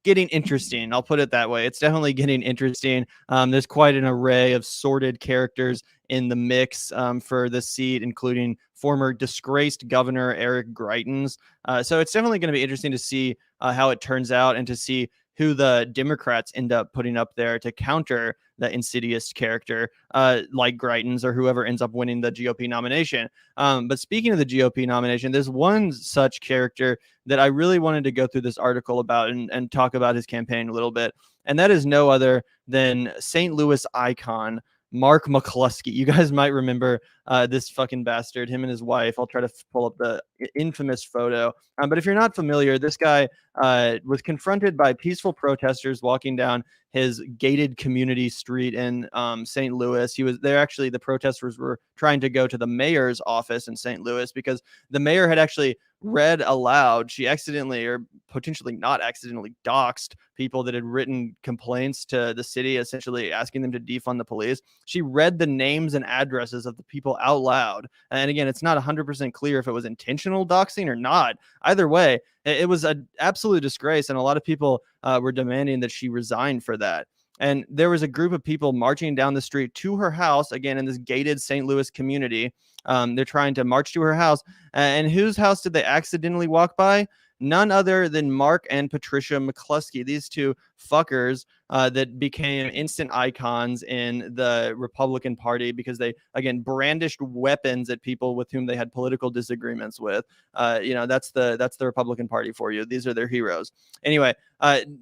getting interesting. I'll put it that way. It's definitely getting interesting. There's quite an array of sordid characters in the mix for this seat, including former disgraced governor Eric Greitens. So it's definitely going to be interesting to see how it turns out and to see who the Democrats end up putting up there to counter the insidious character like Greitens or whoever ends up winning the GOP nomination. But speaking of the GOP nomination, there's one such character that I really wanted to go through this article about and talk about his campaign a little bit. And that is no other than St. Louis icon Mark McCluskey. You guys might remember this fucking bastard, him and his wife. I'll try to pull up the infamous photo. But if you're not familiar, this guy was confronted by peaceful protesters walking down his gated community street in St. Louis. He was there. Actually, the protesters were trying to go to the mayor's office in St. Louis because the mayor had actually read aloud. She accidentally, or potentially not accidentally, doxed people that had written complaints to the city, essentially asking them to defund the police. She read the names and addresses of the people out loud. And again, it's not 100% clear if it was intentional doxing or not. Either way, it was an absolute disgrace. And a lot of people were demanding that she resign for that. And there was a group of people marching down the street to her house, again, in this gated St. Louis community. They're trying to march to her house. And whose house did they accidentally walk by? None other than Mark and Patricia McCluskey, these two fuckers that became instant icons in the Republican Party because they, again, brandished weapons at people with whom they had political disagreements with. That's the Republican Party for you. These are their heroes. Anyway,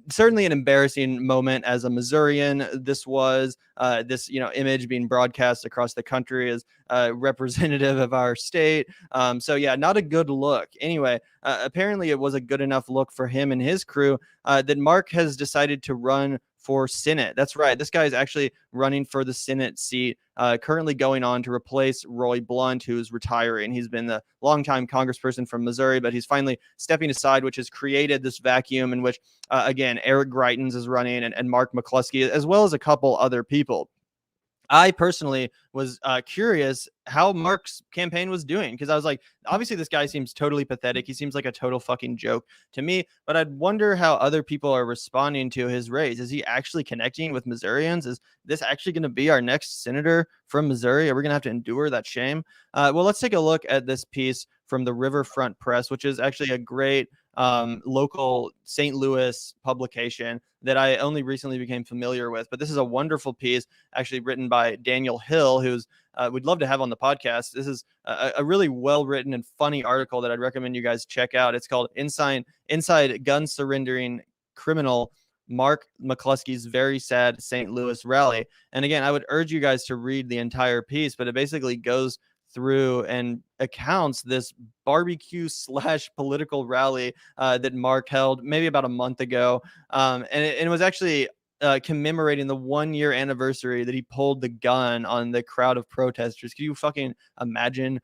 certainly an embarrassing moment as a Missourian. This was this image being broadcast across the country as representative of our state. So yeah, not a good look. Anyway, apparently it was a good enough look for him and his crew that Mark has decided to run for Senate. That's right. This guy is actually running for the Senate seat, currently going on to replace Roy Blunt, who's retiring. He's been the longtime congressperson from Missouri, but he's finally stepping aside, which has created this vacuum in which, again, Eric Greitens is running and Mark McCluskey, as well as a couple other people. I personally was curious how Mark's campaign was doing because I was like, obviously this guy seems totally pathetic. He seems like a total fucking joke to me, but I'd wonder how other people are responding to his race. Is he actually connecting with Missourians? Is this actually going to be our next senator from Missouri? Are we going to have to endure that shame? Well, let's take a look at this piece from the Riverfront Press, which is actually a great local St. Louis publication that I only recently became familiar with. But this is a wonderful piece actually written by Daniel Hill, who's we'd love to have on the podcast. This is a really well-written and funny article that I'd recommend you guys check out. It's called Inside Gun Surrendering Criminal Mark McCluskey's Very Sad St. Louis Rally. And again, I would urge you guys to read the entire piece, but it basically goes through and accounts this barbecue / political rally that Mark held maybe about a month ago. And it was actually commemorating the 1-year anniversary that he pulled the gun on the crowd of protesters. Can you fucking imagine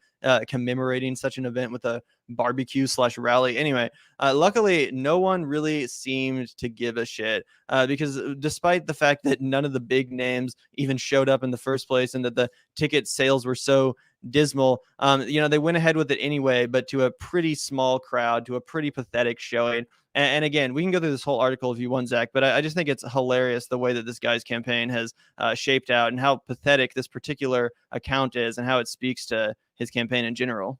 commemorating such an event with a barbecue/rally? Anyway, luckily, no one really seemed to give a shit because despite the fact that none of the big names even showed up in the first place and that the ticket sales were so dismal, they went ahead with it anyway, but to a pretty small crowd, to a pretty pathetic showing. And again, we can go through this whole article if you want, Zach, but I just think it's hilarious the way that this guy's campaign has shaped out and how pathetic this particular account is and how it speaks to his campaign in general.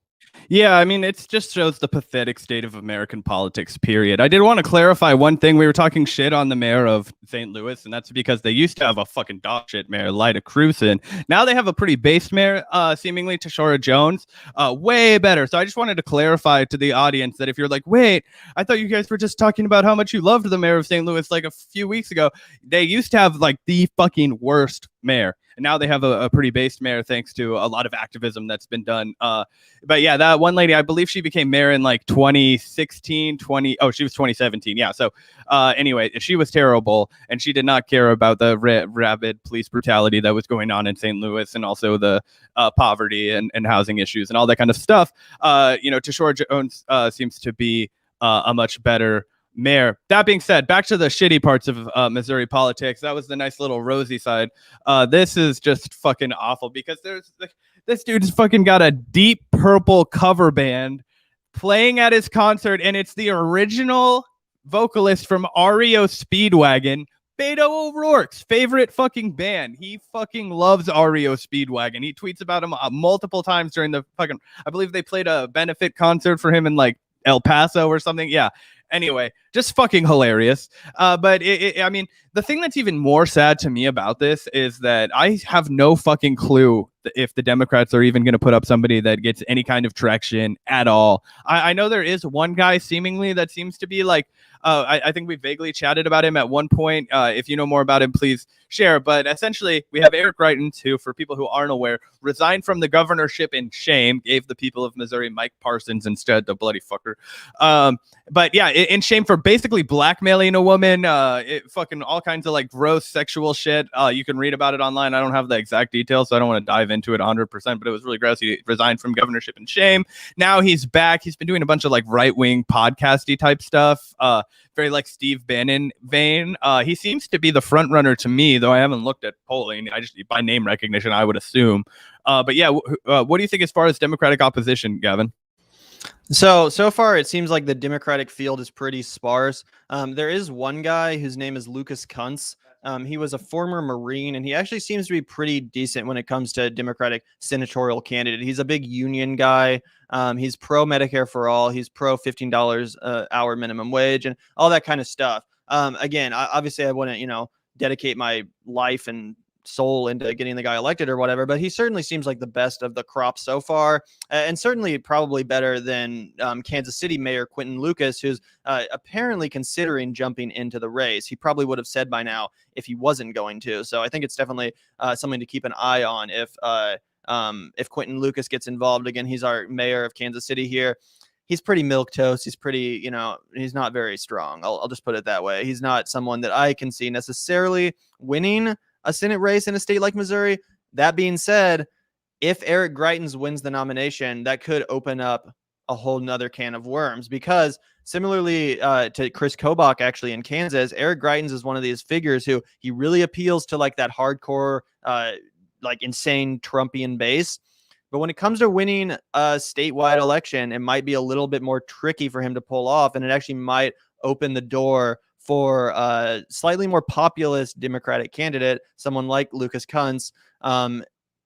Yeah, I mean, it just shows the pathetic state of American politics, period. I did want to clarify one thing. We were talking shit on the mayor of St. Louis, and that's because they used to have a fucking dog shit mayor, Lyda Crewson. Now they have a pretty based mayor, seemingly Tashora Jones, way better. So I just wanted to clarify to the audience that if you're like, wait, I thought you guys were just talking about how much you loved the mayor of St. Louis like a few weeks ago. They used to have like the fucking worst mayor. And now they have a pretty based mayor thanks to a lot of activism that's been done. But yeah, that one lady, I believe she became mayor in like 2016, she was 2017. Yeah. So anyway, she was terrible and she did not care about the rabid police brutality that was going on in St. Louis and also the poverty and housing issues and all that kind of stuff. Tashora Jones seems to be a much better mayor. That being said, back to the shitty parts of Missouri politics. That was the nice little rosy side. This is just fucking awful because this dude's fucking got a Deep Purple cover band playing at his concert, and it's the original vocalist from REO Speedwagon, Beto O'Rourke's favorite fucking band. He fucking loves REO Speedwagon. He tweets about him multiple times during the fucking, I believe they played a benefit concert for him in like El Paso or something. Yeah. Anyway, just fucking hilarious. But I mean, the thing that's even more sad to me about this is that I have no fucking clue if the Democrats are even going to put up somebody that gets any kind of traction at all. I know there is one guy seemingly that seems to be like, I think we vaguely chatted about him at one point. If you know more about him, please share. But essentially, we have Eric Greitens, who, for people who aren't aware, resigned from the governorship in shame, gave the people of Missouri Mike Parsons instead, the bloody fucker. But yeah, in shame for basically blackmailing a woman, fucking all kinds of like gross sexual shit. You can read about it online. I don't have the exact details, so I don't want to dive into it 100%, but it was really gross. He resigned from governorship in shame. Now he's back. He's been doing a bunch of like right-wing podcasty type stuff. Very like Steve Bannon vein. He seems to be the front runner to me, though I haven't looked at polling. I just, by name recognition, I would assume. But yeah, what do you think as far as Democratic opposition, Gavin? So far, it seems like the Democratic field is pretty sparse. There is one guy whose name is Lucas Kuntz. He was a former Marine, and he actually seems to be pretty decent when it comes to Democratic senatorial candidate. He's a big union guy. He's pro Medicare for all. He's pro $15 hour minimum wage and all that kind of stuff. Again, obviously, I wouldn't, dedicate my life and soul into getting the guy elected or whatever, but he certainly seems like the best of the crop so far, and certainly probably better than Kansas City Mayor Quentin Lucas, who's apparently considering jumping into the race. He probably would have said by now if he wasn't going to. So I think it's definitely something to keep an eye on if Quentin Lucas gets involved. Again, he's our mayor of Kansas City here. He's pretty milquetoast. He's pretty, he's not very strong. I'll just put it that way. He's not someone that I can see necessarily winning a Senate race in a state like Missouri. That being said, if Eric Greitens wins the nomination, that could open up a whole nother can of worms, because similarly to Chris Kobach, actually in Kansas, Eric Greitens is one of these figures who he really appeals to like that hardcore, like insane Trumpian base. But when it comes to winning a statewide election, it might be a little bit more tricky for him to pull off, and it actually might open the door for a slightly more populist Democratic candidate, someone like Lucas Kuntz,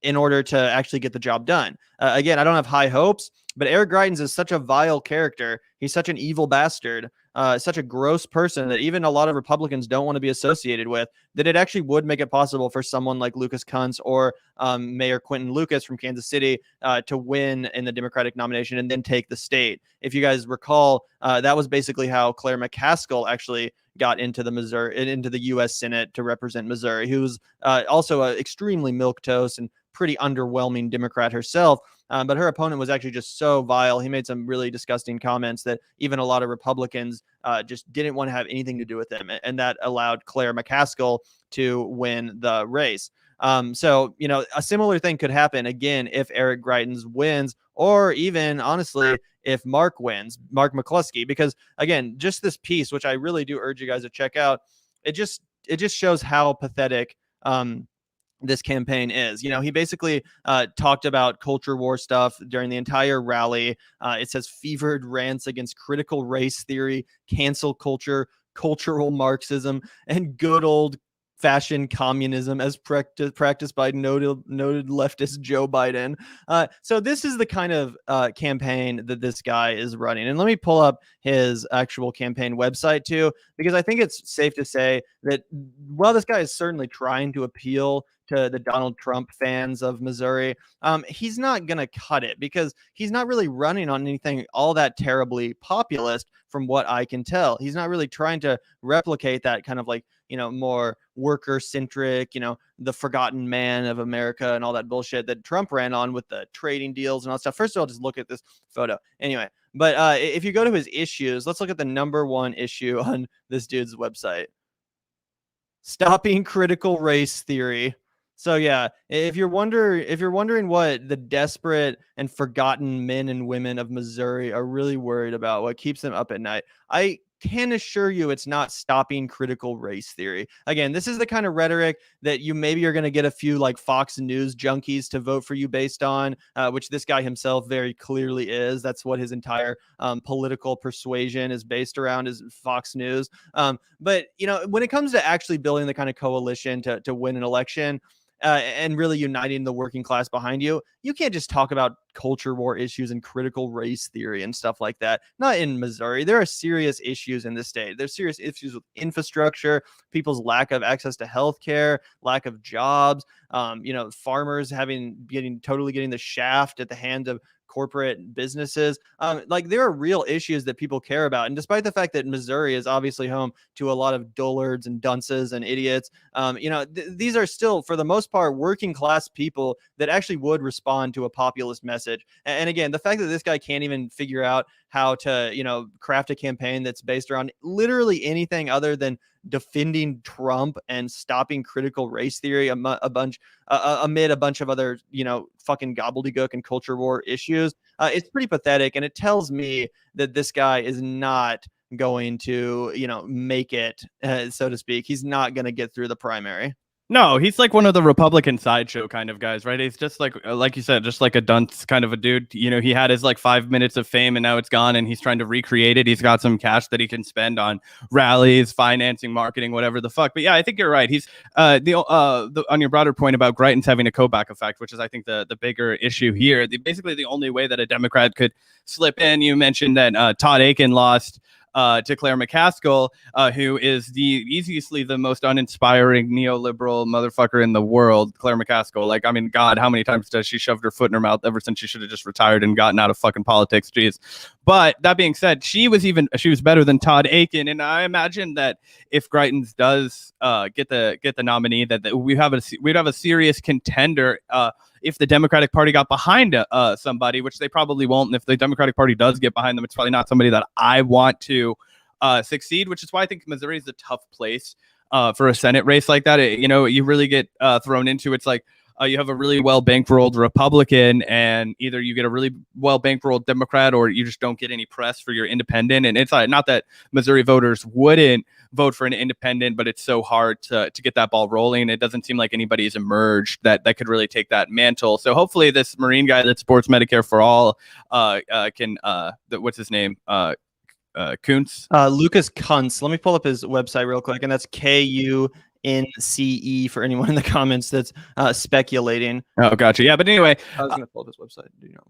in order to actually get the job done. Again, I don't have high hopes, but Eric Greitens is such a vile character. He's such an evil bastard, such a gross person that even a lot of Republicans don't want to be associated with, that it actually would make it possible for someone like Lucas Kuntz or Mayor Quentin Lucas from Kansas City to win in the Democratic nomination and then take the state. If you guys recall, that was basically how Claire McCaskill actually got into the U.S. Senate to represent Missouri, who's also extremely milquetoast and pretty underwhelming Democrat herself. But her opponent was actually just so vile. He made some really disgusting comments that even a lot of Republicans just didn't want to have anything to do with him. And that allowed Claire McCaskill to win the race. So, a similar thing could happen again if Eric Greitens wins, or even honestly, if Mark wins, Mark McCluskey, because again, just this piece, which I really do urge you guys to check out, it just shows how pathetic this campaign is. He basically talked about culture war stuff during the entire rally. It says fevered rants against critical race theory, cancel culture, cultural Marxism, and good old fashioned communism as practiced by noted leftist Joe Biden. So this is the kind of campaign that this guy is running. And let me pull up his actual campaign website too, because I think it's safe to say that while this guy is certainly trying to appeal to the Donald Trump fans of Missouri, he's not going to cut it, because he's not really running on anything all that terribly populist from what I can tell. He's not really trying to replicate that kind of like, more worker centric, the forgotten man of America and all that bullshit that Trump ran on with the trading deals and all that stuff. First of all, just look at this photo. Anyway, but if you go to his issues, let's look at the number one issue on this dude's website. Stopping critical race theory. So yeah, if you're wondering what the desperate and forgotten men and women of Missouri are really worried about, what keeps them up at night, I can assure you it's not stopping critical race theory. Again, this is the kind of rhetoric that you maybe are going to get a few like Fox News junkies to vote for you based on, which this guy himself very clearly is. That's what his entire political persuasion is based around, is Fox News. But when it comes to actually building the kind of coalition to win an election, and really uniting the working class behind you, you can't just talk about culture war issues and critical race theory and stuff like that. Not in Missouri. There are serious issues in this state. There's serious issues with infrastructure, people's lack of access to healthcare, lack of jobs, farmers getting the shaft at the hands of corporate businesses. Like there are real issues that people care about. And despite the fact that Missouri is obviously home to a lot of dullards and dunces and idiots, these are still, for the most part, working class people that actually would respond to a populist message. And again, the fact that this guy can't even figure out how to, craft a campaign that's based around literally anything other than defending Trump and stopping critical race theory amid a bunch of other, fucking gobbledygook and culture war issues. It's pretty pathetic. And it tells me that this guy is not going to, make it, so to speak. He's not going to get through the primary. No, he's like one of the Republican sideshow kind of guys, right? He's just like you said, just like a dunce kind of a dude. He had his like 5 minutes of fame and now it's gone and he's trying to recreate it. He's got some cash that he can spend on rallies, financing, marketing, whatever the fuck. But yeah, I think you're right. He's on your broader point about Greitens having a Kobach effect, which is I think the bigger issue here. Basically the only way that a Democrat could slip in. You mentioned that Todd Akin lost to Claire McCaskill, who is easily the most uninspiring neoliberal motherfucker in the world. Claire McCaskill, like, I mean, God, how many times does she shove her foot in her mouth ever since she should have just retired and gotten out of fucking politics? Jeez. But that being said, she was better than Todd Akin, and I imagine that if Greitens does get the nominee, that we'd have a serious contender. If the Democratic Party got behind somebody, which they probably won't, and if the Democratic Party does get behind them, it's probably not somebody that I want to succeed, which is why I think Missouri is a tough place for a Senate race like that. You really get thrown into, it's like you have a really well bankrolled Republican, and either you get a really well bankrolled Democrat, or you just don't get any press for your independent. And it's not that Missouri voters wouldn't vote for an independent, but it's so hard to get that ball rolling. It doesn't seem like anybody's emerged that could really take that mantle. So hopefully this Marine guy that supports Medicare for all can what's his name? Kuntz? Lucas Kuntz. Let me pull up his website real quick, and that's KUNCE for anyone in the comments that's speculating. Oh, gotcha. Yeah, but anyway, I was going to pull up his website. Do you know?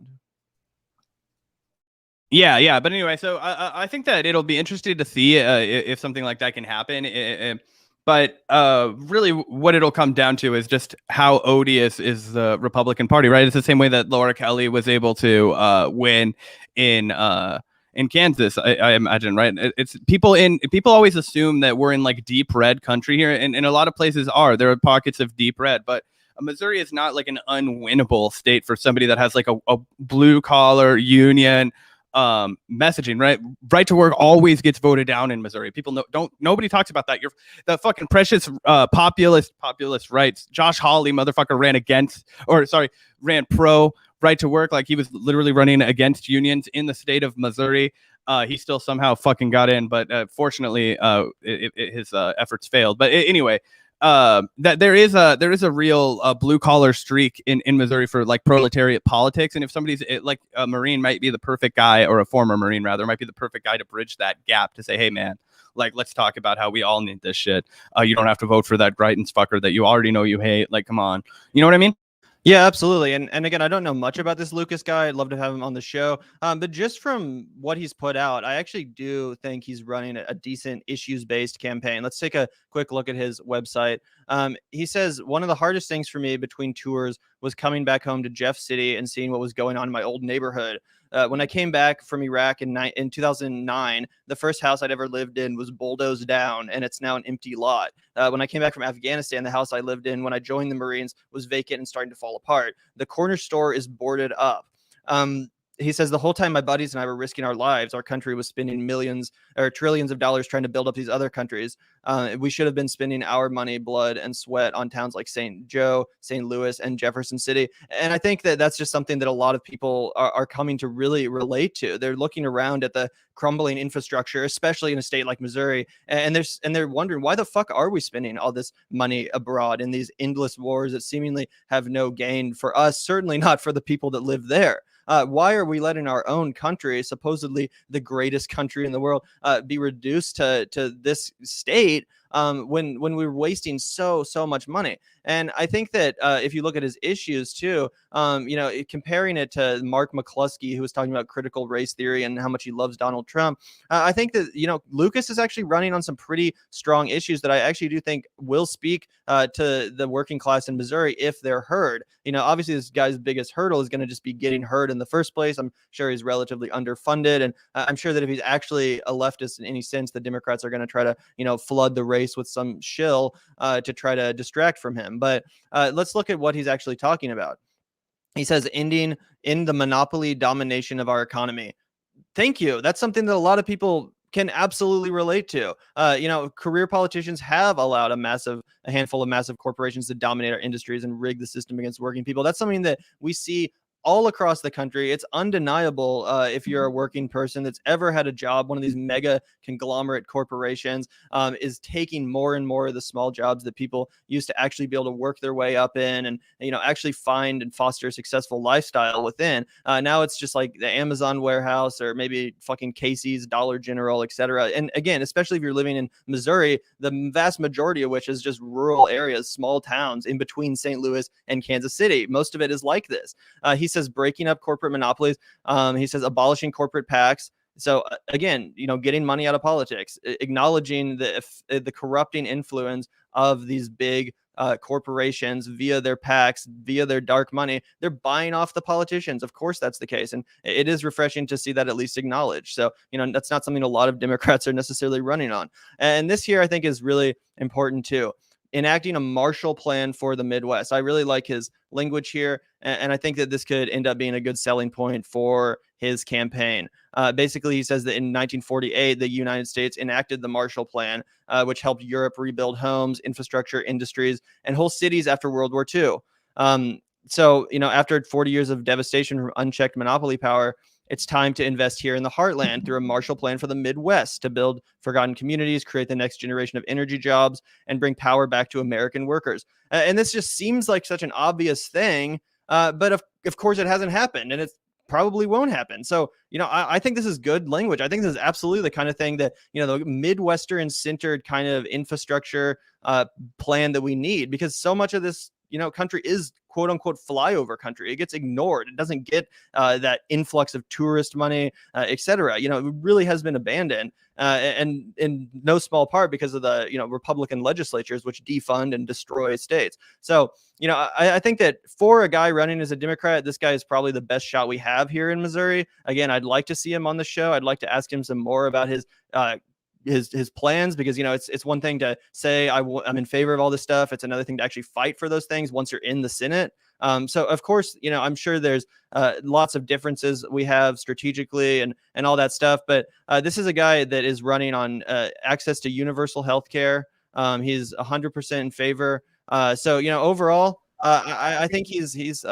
Yeah. But anyway, so I think that it'll be interesting to see if something like that can happen. But really what it'll come down to is just how odious is the Republican Party, right? It's the same way that Laura Kelly was able to win in Kansas, I imagine, right? It's people always assume that we're in like deep red country here, and a lot of places there are pockets of deep red, but Missouri is not like an unwinnable state for somebody that has like a blue collar union messaging. Right to work always gets voted down in Missouri. People nobody talks about that. You're the fucking precious populist rights. Josh Hawley motherfucker ran pro right to work. Like he was literally running against unions in the state of Missouri. He still somehow fucking got in, but fortunately his efforts failed. But anyway, that there is a real blue collar streak in Missouri for like proletariat politics. And if somebody's like a Marine might be the perfect guy, or a former Marine rather, might be the perfect guy to bridge that gap to say, hey man, like, let's talk about how we all need this shit. You don't have to vote for that Greitens fucker that you already know you hate. Like, come on. You know what I mean? Yeah, absolutely. And again, I don't know much about this Lucas guy. I'd love to have him on the show. But just from what he's put out, I actually do think he's running a decent issues-based campaign. Let's take a quick look at his website. He says, one of the hardest things for me between tours was coming back home to Jeff City and seeing what was going on in my old neighborhood. When I came back from Iraq in 2009, the first house I'd ever lived in was bulldozed down, and it's now an empty lot. When I came back from Afghanistan, the house I lived in when I joined the Marines was vacant and starting to fall apart. The corner store is boarded up. He says the whole time my buddies and I were risking our lives, our country was spending millions or trillions of dollars trying to build up these other countries. We should have been spending our money, blood, and sweat on towns like St. Joe, St. Louis, and Jefferson City. And I think that that's just something that a lot of people are coming to really relate to. They're looking around at the crumbling infrastructure, especially in a state like Missouri, and they're wondering, why the fuck are we spending all this money abroad in these endless wars that seemingly have no gain for us, certainly not for the people that live there. Why are we letting our own country, supposedly the greatest country in the world, be reduced to this state when we're wasting so much money? And I think that if you look at his issues too, comparing it to Mark McCluskey, who was talking about critical race theory and how much he loves Donald Trump, I think that Lucas is actually running on some pretty strong issues that I actually do think will speak to the working class in Missouri if they're heard. Obviously this guy's biggest hurdle is going to just be getting heard in the first place. I'm sure he's relatively underfunded, and I'm sure that if he's actually a leftist in any sense, the Democrats are going to try to flood the race with some shill to try to distract from him. But let's look at what he's actually talking about. He says, ending in the monopoly domination of our economy. Thank you. That's something that a lot of people can absolutely relate to. Career politicians have allowed a handful of massive corporations to dominate our industries and rig the system against working people. That's something that we see all across the country. It's undeniable if you're a working person that's ever had a job. One of these mega conglomerate corporations is taking more and more of the small jobs that people used to actually be able to work their way up in and actually find and foster a successful lifestyle within. Now it's just like the Amazon warehouse or maybe fucking Casey's, Dollar General, etc. And again, especially if you're living in Missouri, the vast majority of which is just rural areas, small towns in between St. Louis and Kansas City. Most of it is like this. He says breaking up corporate monopolies. He says abolishing corporate PACs. So again, getting money out of politics, acknowledging the corrupting influence of these big corporations via their PACs, via their dark money. They're buying off the politicians. Of course, that's the case. And it is refreshing to see that at least acknowledged. So, that's not something a lot of Democrats are necessarily running on. And this here, I think, is really important too. Enacting a Marshall Plan for the Midwest. I really like his language here, and I think that this could end up being a good selling point for his campaign. Basically, he says that in 1948, the United States enacted the Marshall Plan, which helped Europe rebuild homes, infrastructure, industries, and whole cities after World War II. So, after 40 years of devastation from unchecked monopoly power, it's time to invest here in the heartland through a Marshall Plan for the Midwest to build forgotten communities, create the next generation of energy jobs, and bring power back to American workers. And this just seems like such an obvious thing, but of course it hasn't happened, and it probably won't happen. So, I think this is good language. I think this is absolutely the kind of thing that, the Midwestern centered kind of infrastructure plan that we need, because so much of this country is quote unquote flyover country. It gets ignored. It doesn't get that influx of tourist money, etc. It really has been abandoned, and in no small part because of the Republican legislatures, which defund and destroy states. So I think that for a guy running as a Democrat, this guy is probably the best shot we have here in Missouri. Again, I'd like to see him on the show. I'd like to ask him some more about his his plans, because it's one thing to say I'm in favor of all this stuff. It's another thing to actually fight for those things once you're in the Senate. So of course, I'm sure there's lots of differences we have strategically and all that stuff. But this is a guy that is running on access to universal health care. He's 100% in favor. So overall, I think he's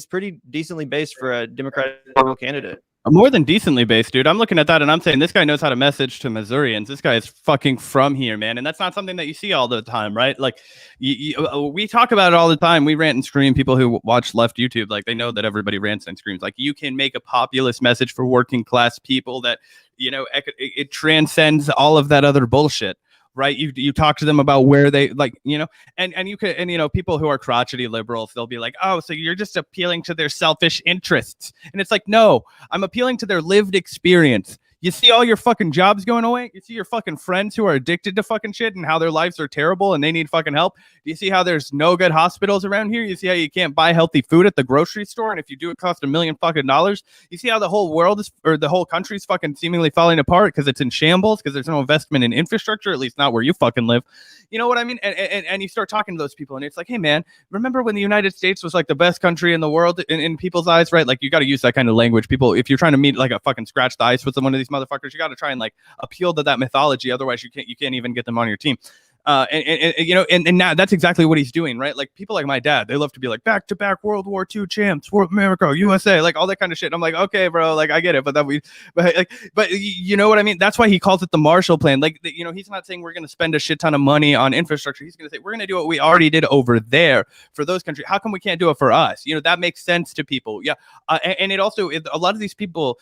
pretty decently based for a Democratic candidate. More than decently based, dude. I'm looking at that and I'm saying this guy knows how to message to Missourians. This guy is fucking from here, man. And that's not something that you see all the time, right? Like, we talk about it all the time. We rant and scream. People who watch left YouTube, like, they know that everybody rants and screams. Like, you can make a populist message for working class people that, it transcends all of that other bullshit. Right, you talk to them about where they and you can, and people who are crotchety liberals, they'll be like, oh, so you're just appealing to their selfish interests, and it's like, no, I'm appealing to their lived experience. You see all your fucking jobs going away? You see your fucking friends who are addicted to fucking shit and how their lives are terrible and they need fucking help? Do you see how there's no good hospitals around here? You see how you can't buy healthy food at the grocery store, and if you do, it costs $1 million fucking dollars? You see how the whole world is, or the whole country's fucking seemingly falling apart because it's in shambles, because there's no investment in infrastructure, at least not where you fucking live. You know what I mean? And you start talking to those people, and it's like, hey man, remember when the United States was like the best country in the world in people's eyes, right? Like, you got to use that kind of language. People, if you're trying to meet like a fucking scratch the ice with one of these motherfuckers, you got to try and like appeal to that mythology. Otherwise, you can't even get them on your team. And now that's exactly what he's doing, right? Like, people like my dad, they love to be like back-to-back World War II champs, World America, USA, like all that kind of shit. And I'm like, okay, bro, like I get it, but you know what I mean? That's why he calls it the Marshall Plan. Like, he's not saying we're going to spend a shit ton of money on infrastructure. He's going to say we're going to do what we already did over there for those countries. How come we can't do it for us? That makes sense to people. Yeah, and it also, a lot of these people,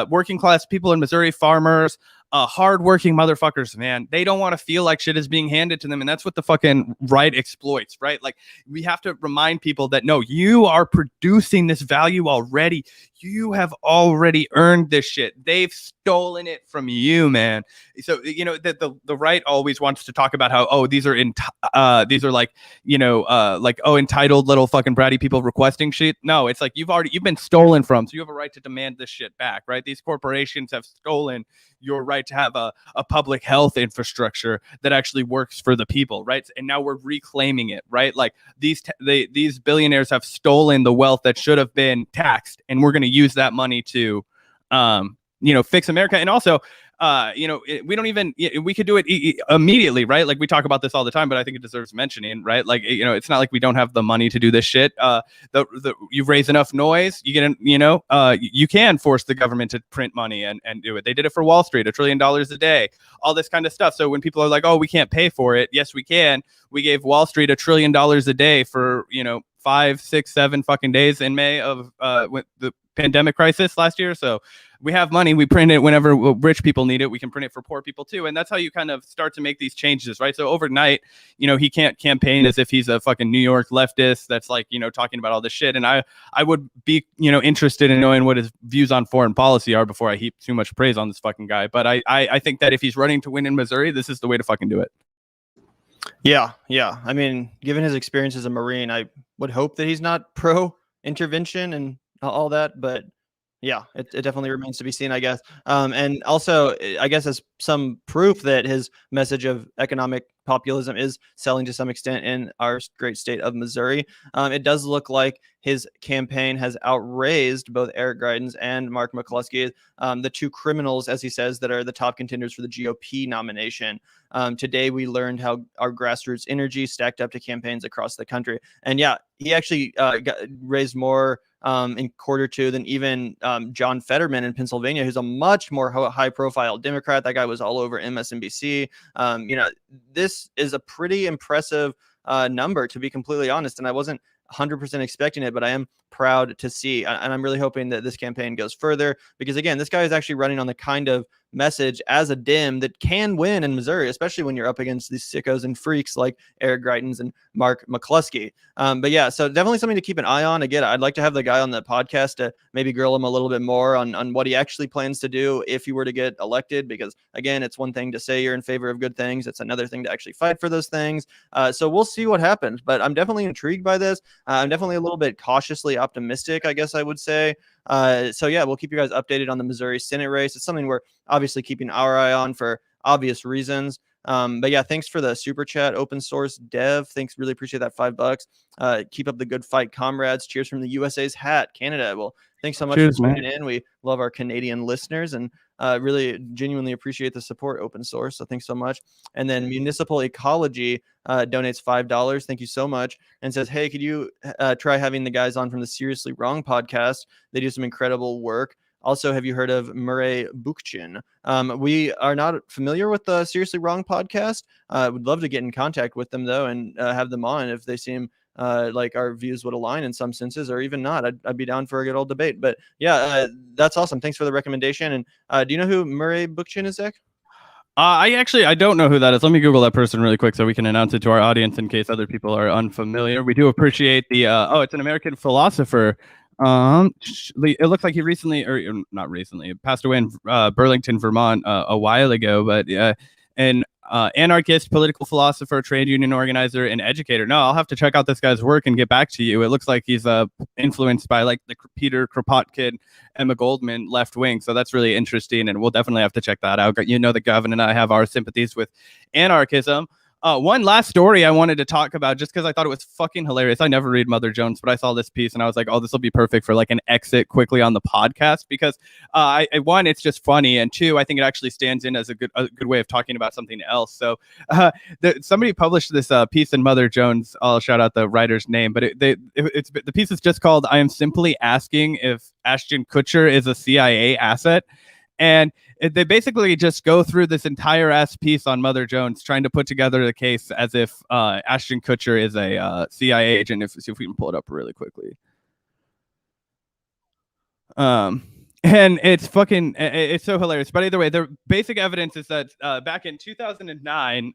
working class people in Missouri, farmers, hardworking motherfuckers, man, they don't want to feel like shit is being handed to them, and that's what the fucking right exploits, right? Like, we have to remind people that no, you are producing this value already. You have already earned this shit. They've stolen it from you, man. So the right always wants to talk about how, these are like entitled little fucking bratty people requesting shit. No, it's like you've been stolen from, so you have a right to demand this shit back, right? These corporations have stolen your right to have a public health infrastructure that actually works for the people, right? And now we're reclaiming it, right? Like, these billionaires have stolen the wealth that should have been taxed, and we're going to use that money to fix America. And also, we don't even, we could do it immediately, right? Like, we talk about this all the time, but I think it deserves mentioning, right? Like, it's not like we don't have the money to do this shit. You raise enough noise, you get you can force the government to print money and do it. They did it for Wall Street, $1 trillion a day, all this kind of stuff. So when people are like, oh, we can't pay for it, yes, we can. We gave Wall Street $1 trillion a day for 5, 6, 7 fucking days in May of the pandemic crisis last year. So we have money, we print it whenever rich people need it. We can print it for poor people too. And that's how you kind of start to make these changes, right? So overnight, he can't campaign as if he's a fucking New York leftist that's like, talking about all this shit. And I would be, interested in knowing what his views on foreign policy are before I heap too much praise on this fucking guy. But I think that if he's running to win in Missouri, this is the way to fucking do it. Yeah. I mean, given his experience as a Marine, I would hope that he's not pro intervention and all that, but yeah, it definitely remains to be seen, I guess. And also, I guess, as some proof that his message of economic populism is selling to some extent in our great state of Missouri, it does look like his campaign has outraised both Eric Greitens and Mark McCluskey, the two criminals, as he says, that are the top contenders for the GOP nomination. Today, we learned how our grassroots energy stacked up to campaigns across the country. And yeah, he actually raised more in Q2 than even John Fetterman in Pennsylvania, who's a much more high-profile Democrat. That guy was all over MSNBC. This is a pretty impressive number, to be completely honest, and I wasn't 100% expecting it, but I am proud to see, and I'm really hoping that this campaign goes further, because again, this guy is actually running on the kind of message as a Dem that can win in Missouri, especially when you're up against these sickos and freaks like Eric Greitens and Mark McCluskey. But yeah, so definitely something to keep an eye on. Again, I'd like to have the guy on the podcast to maybe grill him a little bit more on what he actually plans to do if he were to get elected, because again, it's one thing to say you're in favor of good things. It's another thing to actually fight for those things. So we'll see what happens, but I'm definitely intrigued by this. I'm definitely a little bit cautiously optimistic, I guess I would say. So yeah, we'll keep you guys updated on the Missouri Senate race. It's something we're obviously keeping our eye on for obvious reasons. But yeah, thanks for the super chat, open source dev. Thanks, really appreciate that $5. Keep up the good fight, comrades. Cheers from the USA's hat, Canada. Well, thanks so much Cheers, for tuning in. We love our Canadian listeners and really genuinely appreciate the support, open source. So thanks so much. And then Municipal Ecology donates $5. Thank you so much. And says, hey, could you try having the guys on from the Seriously Wrong podcast? They do some incredible work. Also, have you heard of Murray Bookchin? We are not familiar with the Seriously Wrong podcast. Would love to get in contact with them, though, and have them on if they seem like our views would align in some senses, or even not. I'd be down for a good old debate. But yeah, that's awesome. Thanks for the recommendation. And do you know who Murray Bookchin is, Zach? I don't know who that is. Let me Google that person really quick so we can announce it to our audience in case other people are unfamiliar. We do appreciate the it's an American philosopher. It looks like he recently, or not recently, passed away in Burlington, Vermont a while ago, but an anarchist, political philosopher, trade union organizer, and educator. No, I'll have to check out this guy's work and get back to you. It looks like he's influenced by like the Peter Kropotkin, Emma Goldman left wing. So that's really interesting, and we'll definitely have to check that out. You know that Gavin and I have our sympathies with anarchism. One last story I wanted to talk about, just because I thought it was fucking hilarious. I never read Mother Jones, but I saw this piece and I was like, oh, this will be perfect for like an exit quickly on the podcast, because one, it's just funny, and two, I think it actually stands in as a good way of talking about something else. So somebody published this piece in Mother Jones. I'll shout out the writer's name, but the piece is just called "I am simply asking if Ashton Kutcher is a CIA asset." And they basically just go through this entire ass piece on Mother Jones, trying to put together the case as if Ashton Kutcher is a CIA agent. See if we can pull it up really quickly. And it's so hilarious. But either way, the basic evidence is that back in 2009,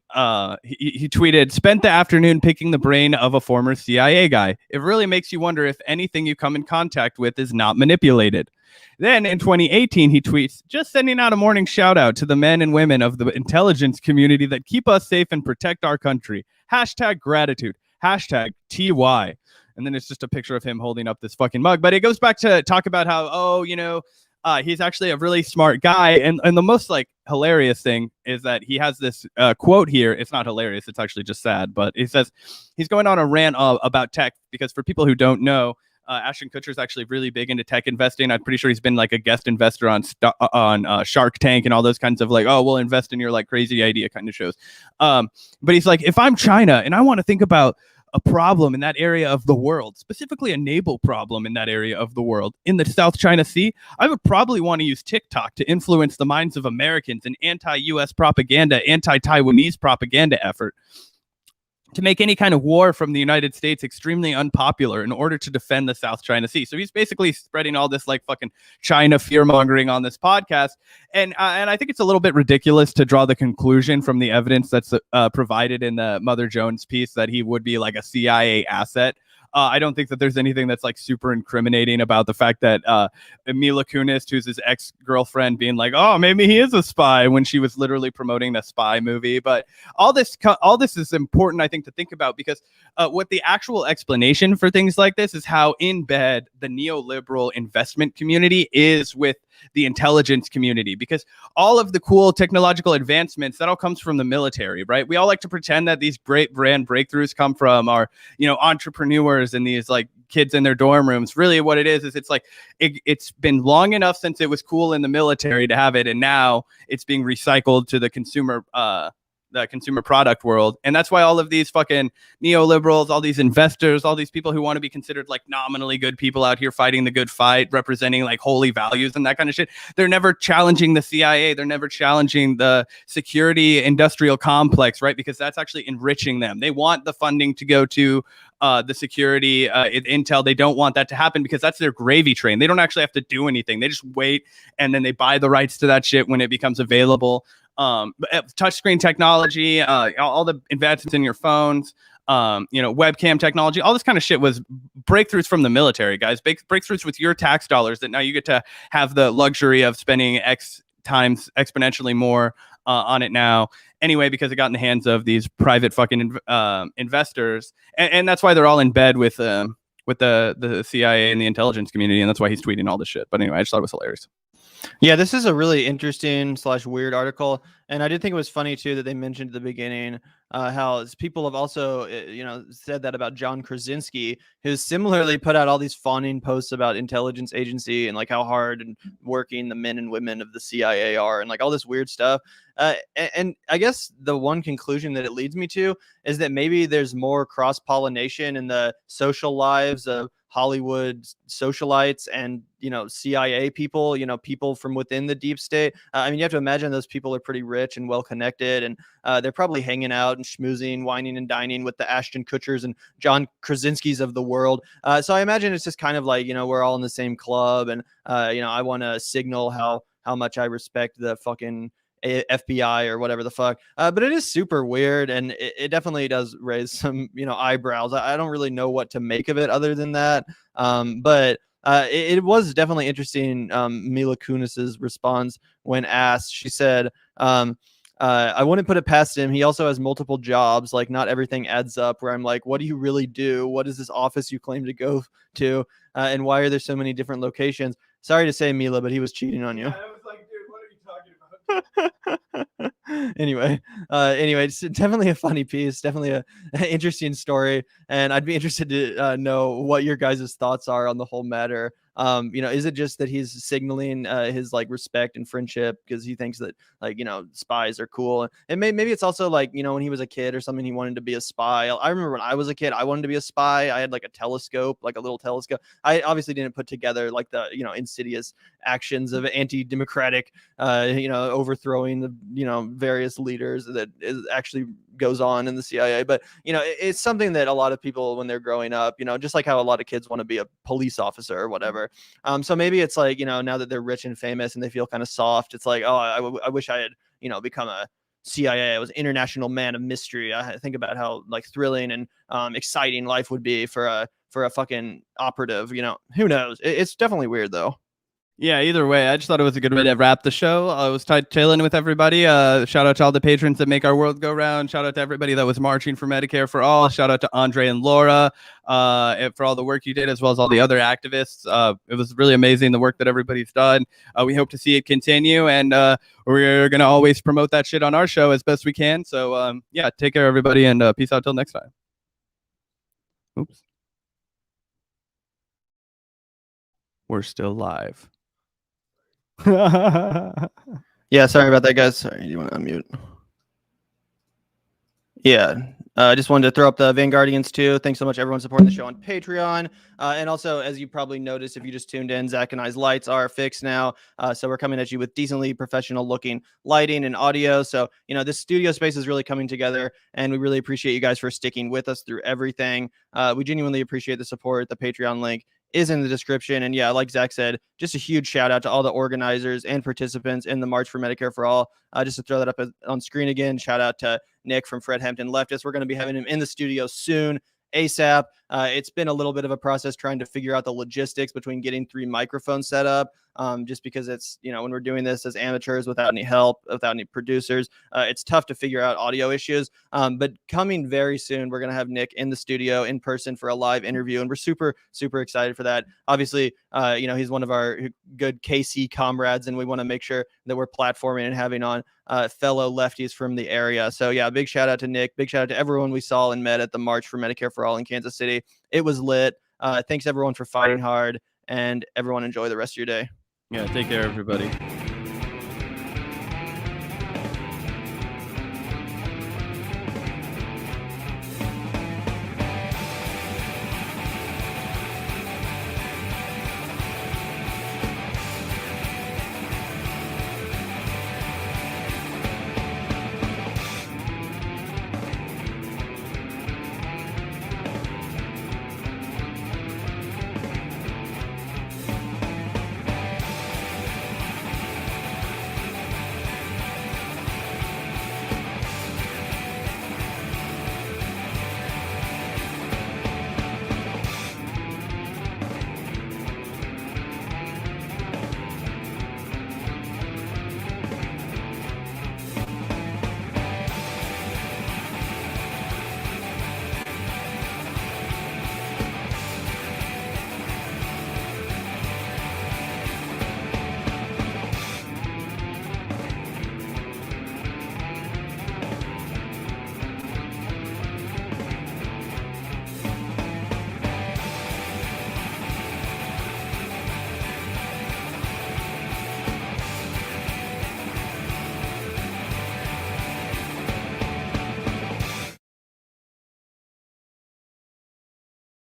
he tweeted, "Spent the afternoon picking the brain of a former CIA guy. It really makes you wonder if anything you come in contact with is not manipulated." Then in 2018, he tweets, "Just sending out a morning shout out to the men and women of the intelligence community that keep us safe and protect our country. Hashtag gratitude. Hashtag TY." And then it's just a picture of him holding up this fucking mug. But it goes back to talk about how, he's actually a really smart guy. And the most like hilarious thing is that he has this quote here. It's not hilarious. It's actually just sad. But he says he's going on a rant about tech, because for people who don't know, Ashton Kutcher is actually really big into tech investing. I'm pretty sure he's been like a guest investor on Shark Tank and all those kinds of like, oh, we'll invest in your like crazy idea kind of shows. But he's like, if I'm China and I want to think about a problem in that area of the world, specifically a naval problem in that area of the world, in the South China Sea, I would probably want to use TikTok to influence the minds of Americans in anti-US propaganda, anti-Taiwanese propaganda effort, to make any kind of war from the United States extremely unpopular in order to defend the South China Sea. So he's basically spreading all this like fucking China fear mongering on this podcast. And I think it's a little bit ridiculous to draw the conclusion from the evidence that's provided in the Mother Jones piece that he would be like a CIA asset. I don't think that there's anything that's like super incriminating about the fact that Mila Kunis, who's his ex-girlfriend, being like, oh, maybe he is a spy, when she was literally promoting the spy movie. But all this is important, I think, to think about, because what the actual explanation for things like this is how in bed the neoliberal investment community is with the intelligence community, because all of the cool technological advancements, that all comes from the military, right? We all like to pretend that these great brand breakthroughs come from our, entrepreneurs and these like kids in their dorm rooms. Really what it is it's like it's been long enough since it was cool in the military to have it, and now it's being recycled to the consumer product world. And that's why all of these fucking neoliberals, all these investors, all these people who want to be considered like nominally good people out here fighting the good fight, representing like holy values and that kind of shit, they're never challenging the CIA. They're never challenging the security industrial complex, right? Because that's actually enriching them. They want the funding to go to the security intel. They don't want that to happen because that's their gravy train. They don't actually have to do anything. They just wait, and then they buy the rights to that shit when it becomes available. Touchscreen technology, all the advancements in your phones, webcam technology, all this kind of shit was breakthroughs from the military, guys. Breakthroughs with your tax dollars that now you get to have the luxury of spending X times exponentially more on it now. Anyway, because it got in the hands of these private fucking investors, and that's why they're all in bed with with the CIA and the intelligence community, and that's why he's tweeting all this shit. But anyway, I just thought it was hilarious. Yeah, this is a really interesting / weird article, and I did think it was funny too that they mentioned at the beginning how people have also said that about John Krasinski, who's similarly put out all these fawning posts about intelligence agency and like how hard and working the men and women of the CIA are, and like all this weird stuff. And I guess the one conclusion that it leads me to is that maybe there's more cross pollination in the social lives of Hollywood socialites and CIA people, people from within the deep state. I mean, you have to imagine those people are pretty rich and well connected, and they're probably hanging out and schmoozing, whining and dining with the Ashton Kutchers and John Krasinskis of the world. So I imagine it's just kind of like we're all in the same club, and I want to signal how much I respect the fucking FBI or whatever the fuck. But it is super weird, and it definitely does raise some eyebrows. I don't really know what to make of it other than that. But it was definitely interesting. Mila Kunis's response when asked, she said, I wouldn't put it past him. He also has multiple jobs. Like, not everything adds up, where I'm like, what do you really do? What is this office you claim to go to? And why are there so many different locations? Sorry to say, Mila, but he was cheating on you. Yeah, I was like, dude, what are you talking about? Anyway, it's definitely a funny piece, definitely an interesting story, and I'd be interested to know what your guys' thoughts are on the whole matter. Is it just that he's signaling his like respect and friendship because he thinks that spies are cool, and maybe it's also like when he was a kid or something, he wanted to be a spy. I remember when I was a kid, I wanted to be a spy. I had like a telescope, like a little telescope. I obviously didn't put together like the insidious actions of anti-democratic overthrowing the various leaders that actually goes on in the CIA. But it's something that a lot of people, when they're growing up, just like how a lot of kids want to be a police officer or whatever. So maybe it's like now that they're rich and famous and they feel kind of soft, it's like, oh, I wish I had become a CIA. I was international man of mystery. I think about how like thrilling and exciting life would be for a fucking operative. Who knows? It's definitely weird though. Yeah, either way, I just thought it was a good way to wrap the show. I was chilling with everybody. Shout out to all the patrons that make our world go round. Shout out to everybody that was marching for Medicare for all. Shout out to Andre and Laura for all the work you did, as well as all the other activists. It was really amazing, the work that everybody's done. We hope to see it continue, and we're going to always promote that shit on our show as best we can. So, yeah, take care, everybody, and peace out till next time. Oops. We're still live. Yeah, sorry about that, guys. Sorry, you want to unmute? Yeah, I just wanted to throw up the Vanguardians too. Thanks so much, everyone, supporting the show on Patreon. And also, as you probably noticed, if you just tuned in, Zach and I's lights are fixed now. So we're coming at you with decently professional looking lighting and audio. So, this studio space is really coming together, and we really appreciate you guys for sticking with us through everything. We genuinely appreciate the support. The Patreon link is in the description. And yeah, like Zach said, just a huge shout out to all the organizers and participants in the March for Medicare for All. Just to throw that up on screen again, shout out to Nick from Fred Hampton Leftist. We're going to be having him in the studio soon, ASAP. It's been a little bit of a process trying to figure out the logistics between getting 3 microphones set up. Just because it's, when we're doing this as amateurs without any help, without any producers, it's tough to figure out audio issues. But coming very soon, we're going to have Nick in the studio in person for a live interview. And we're super, super excited for that. Obviously, he's one of our good KC comrades, and we want to make sure that we're platforming and having on fellow lefties from the area. So yeah, big shout out to Nick. Big shout out to everyone we saw and met at the March for Medicare for All in Kansas City. It was lit. Thanks everyone for fighting hard, and everyone enjoy the rest of your day. Yeah, take care, everybody.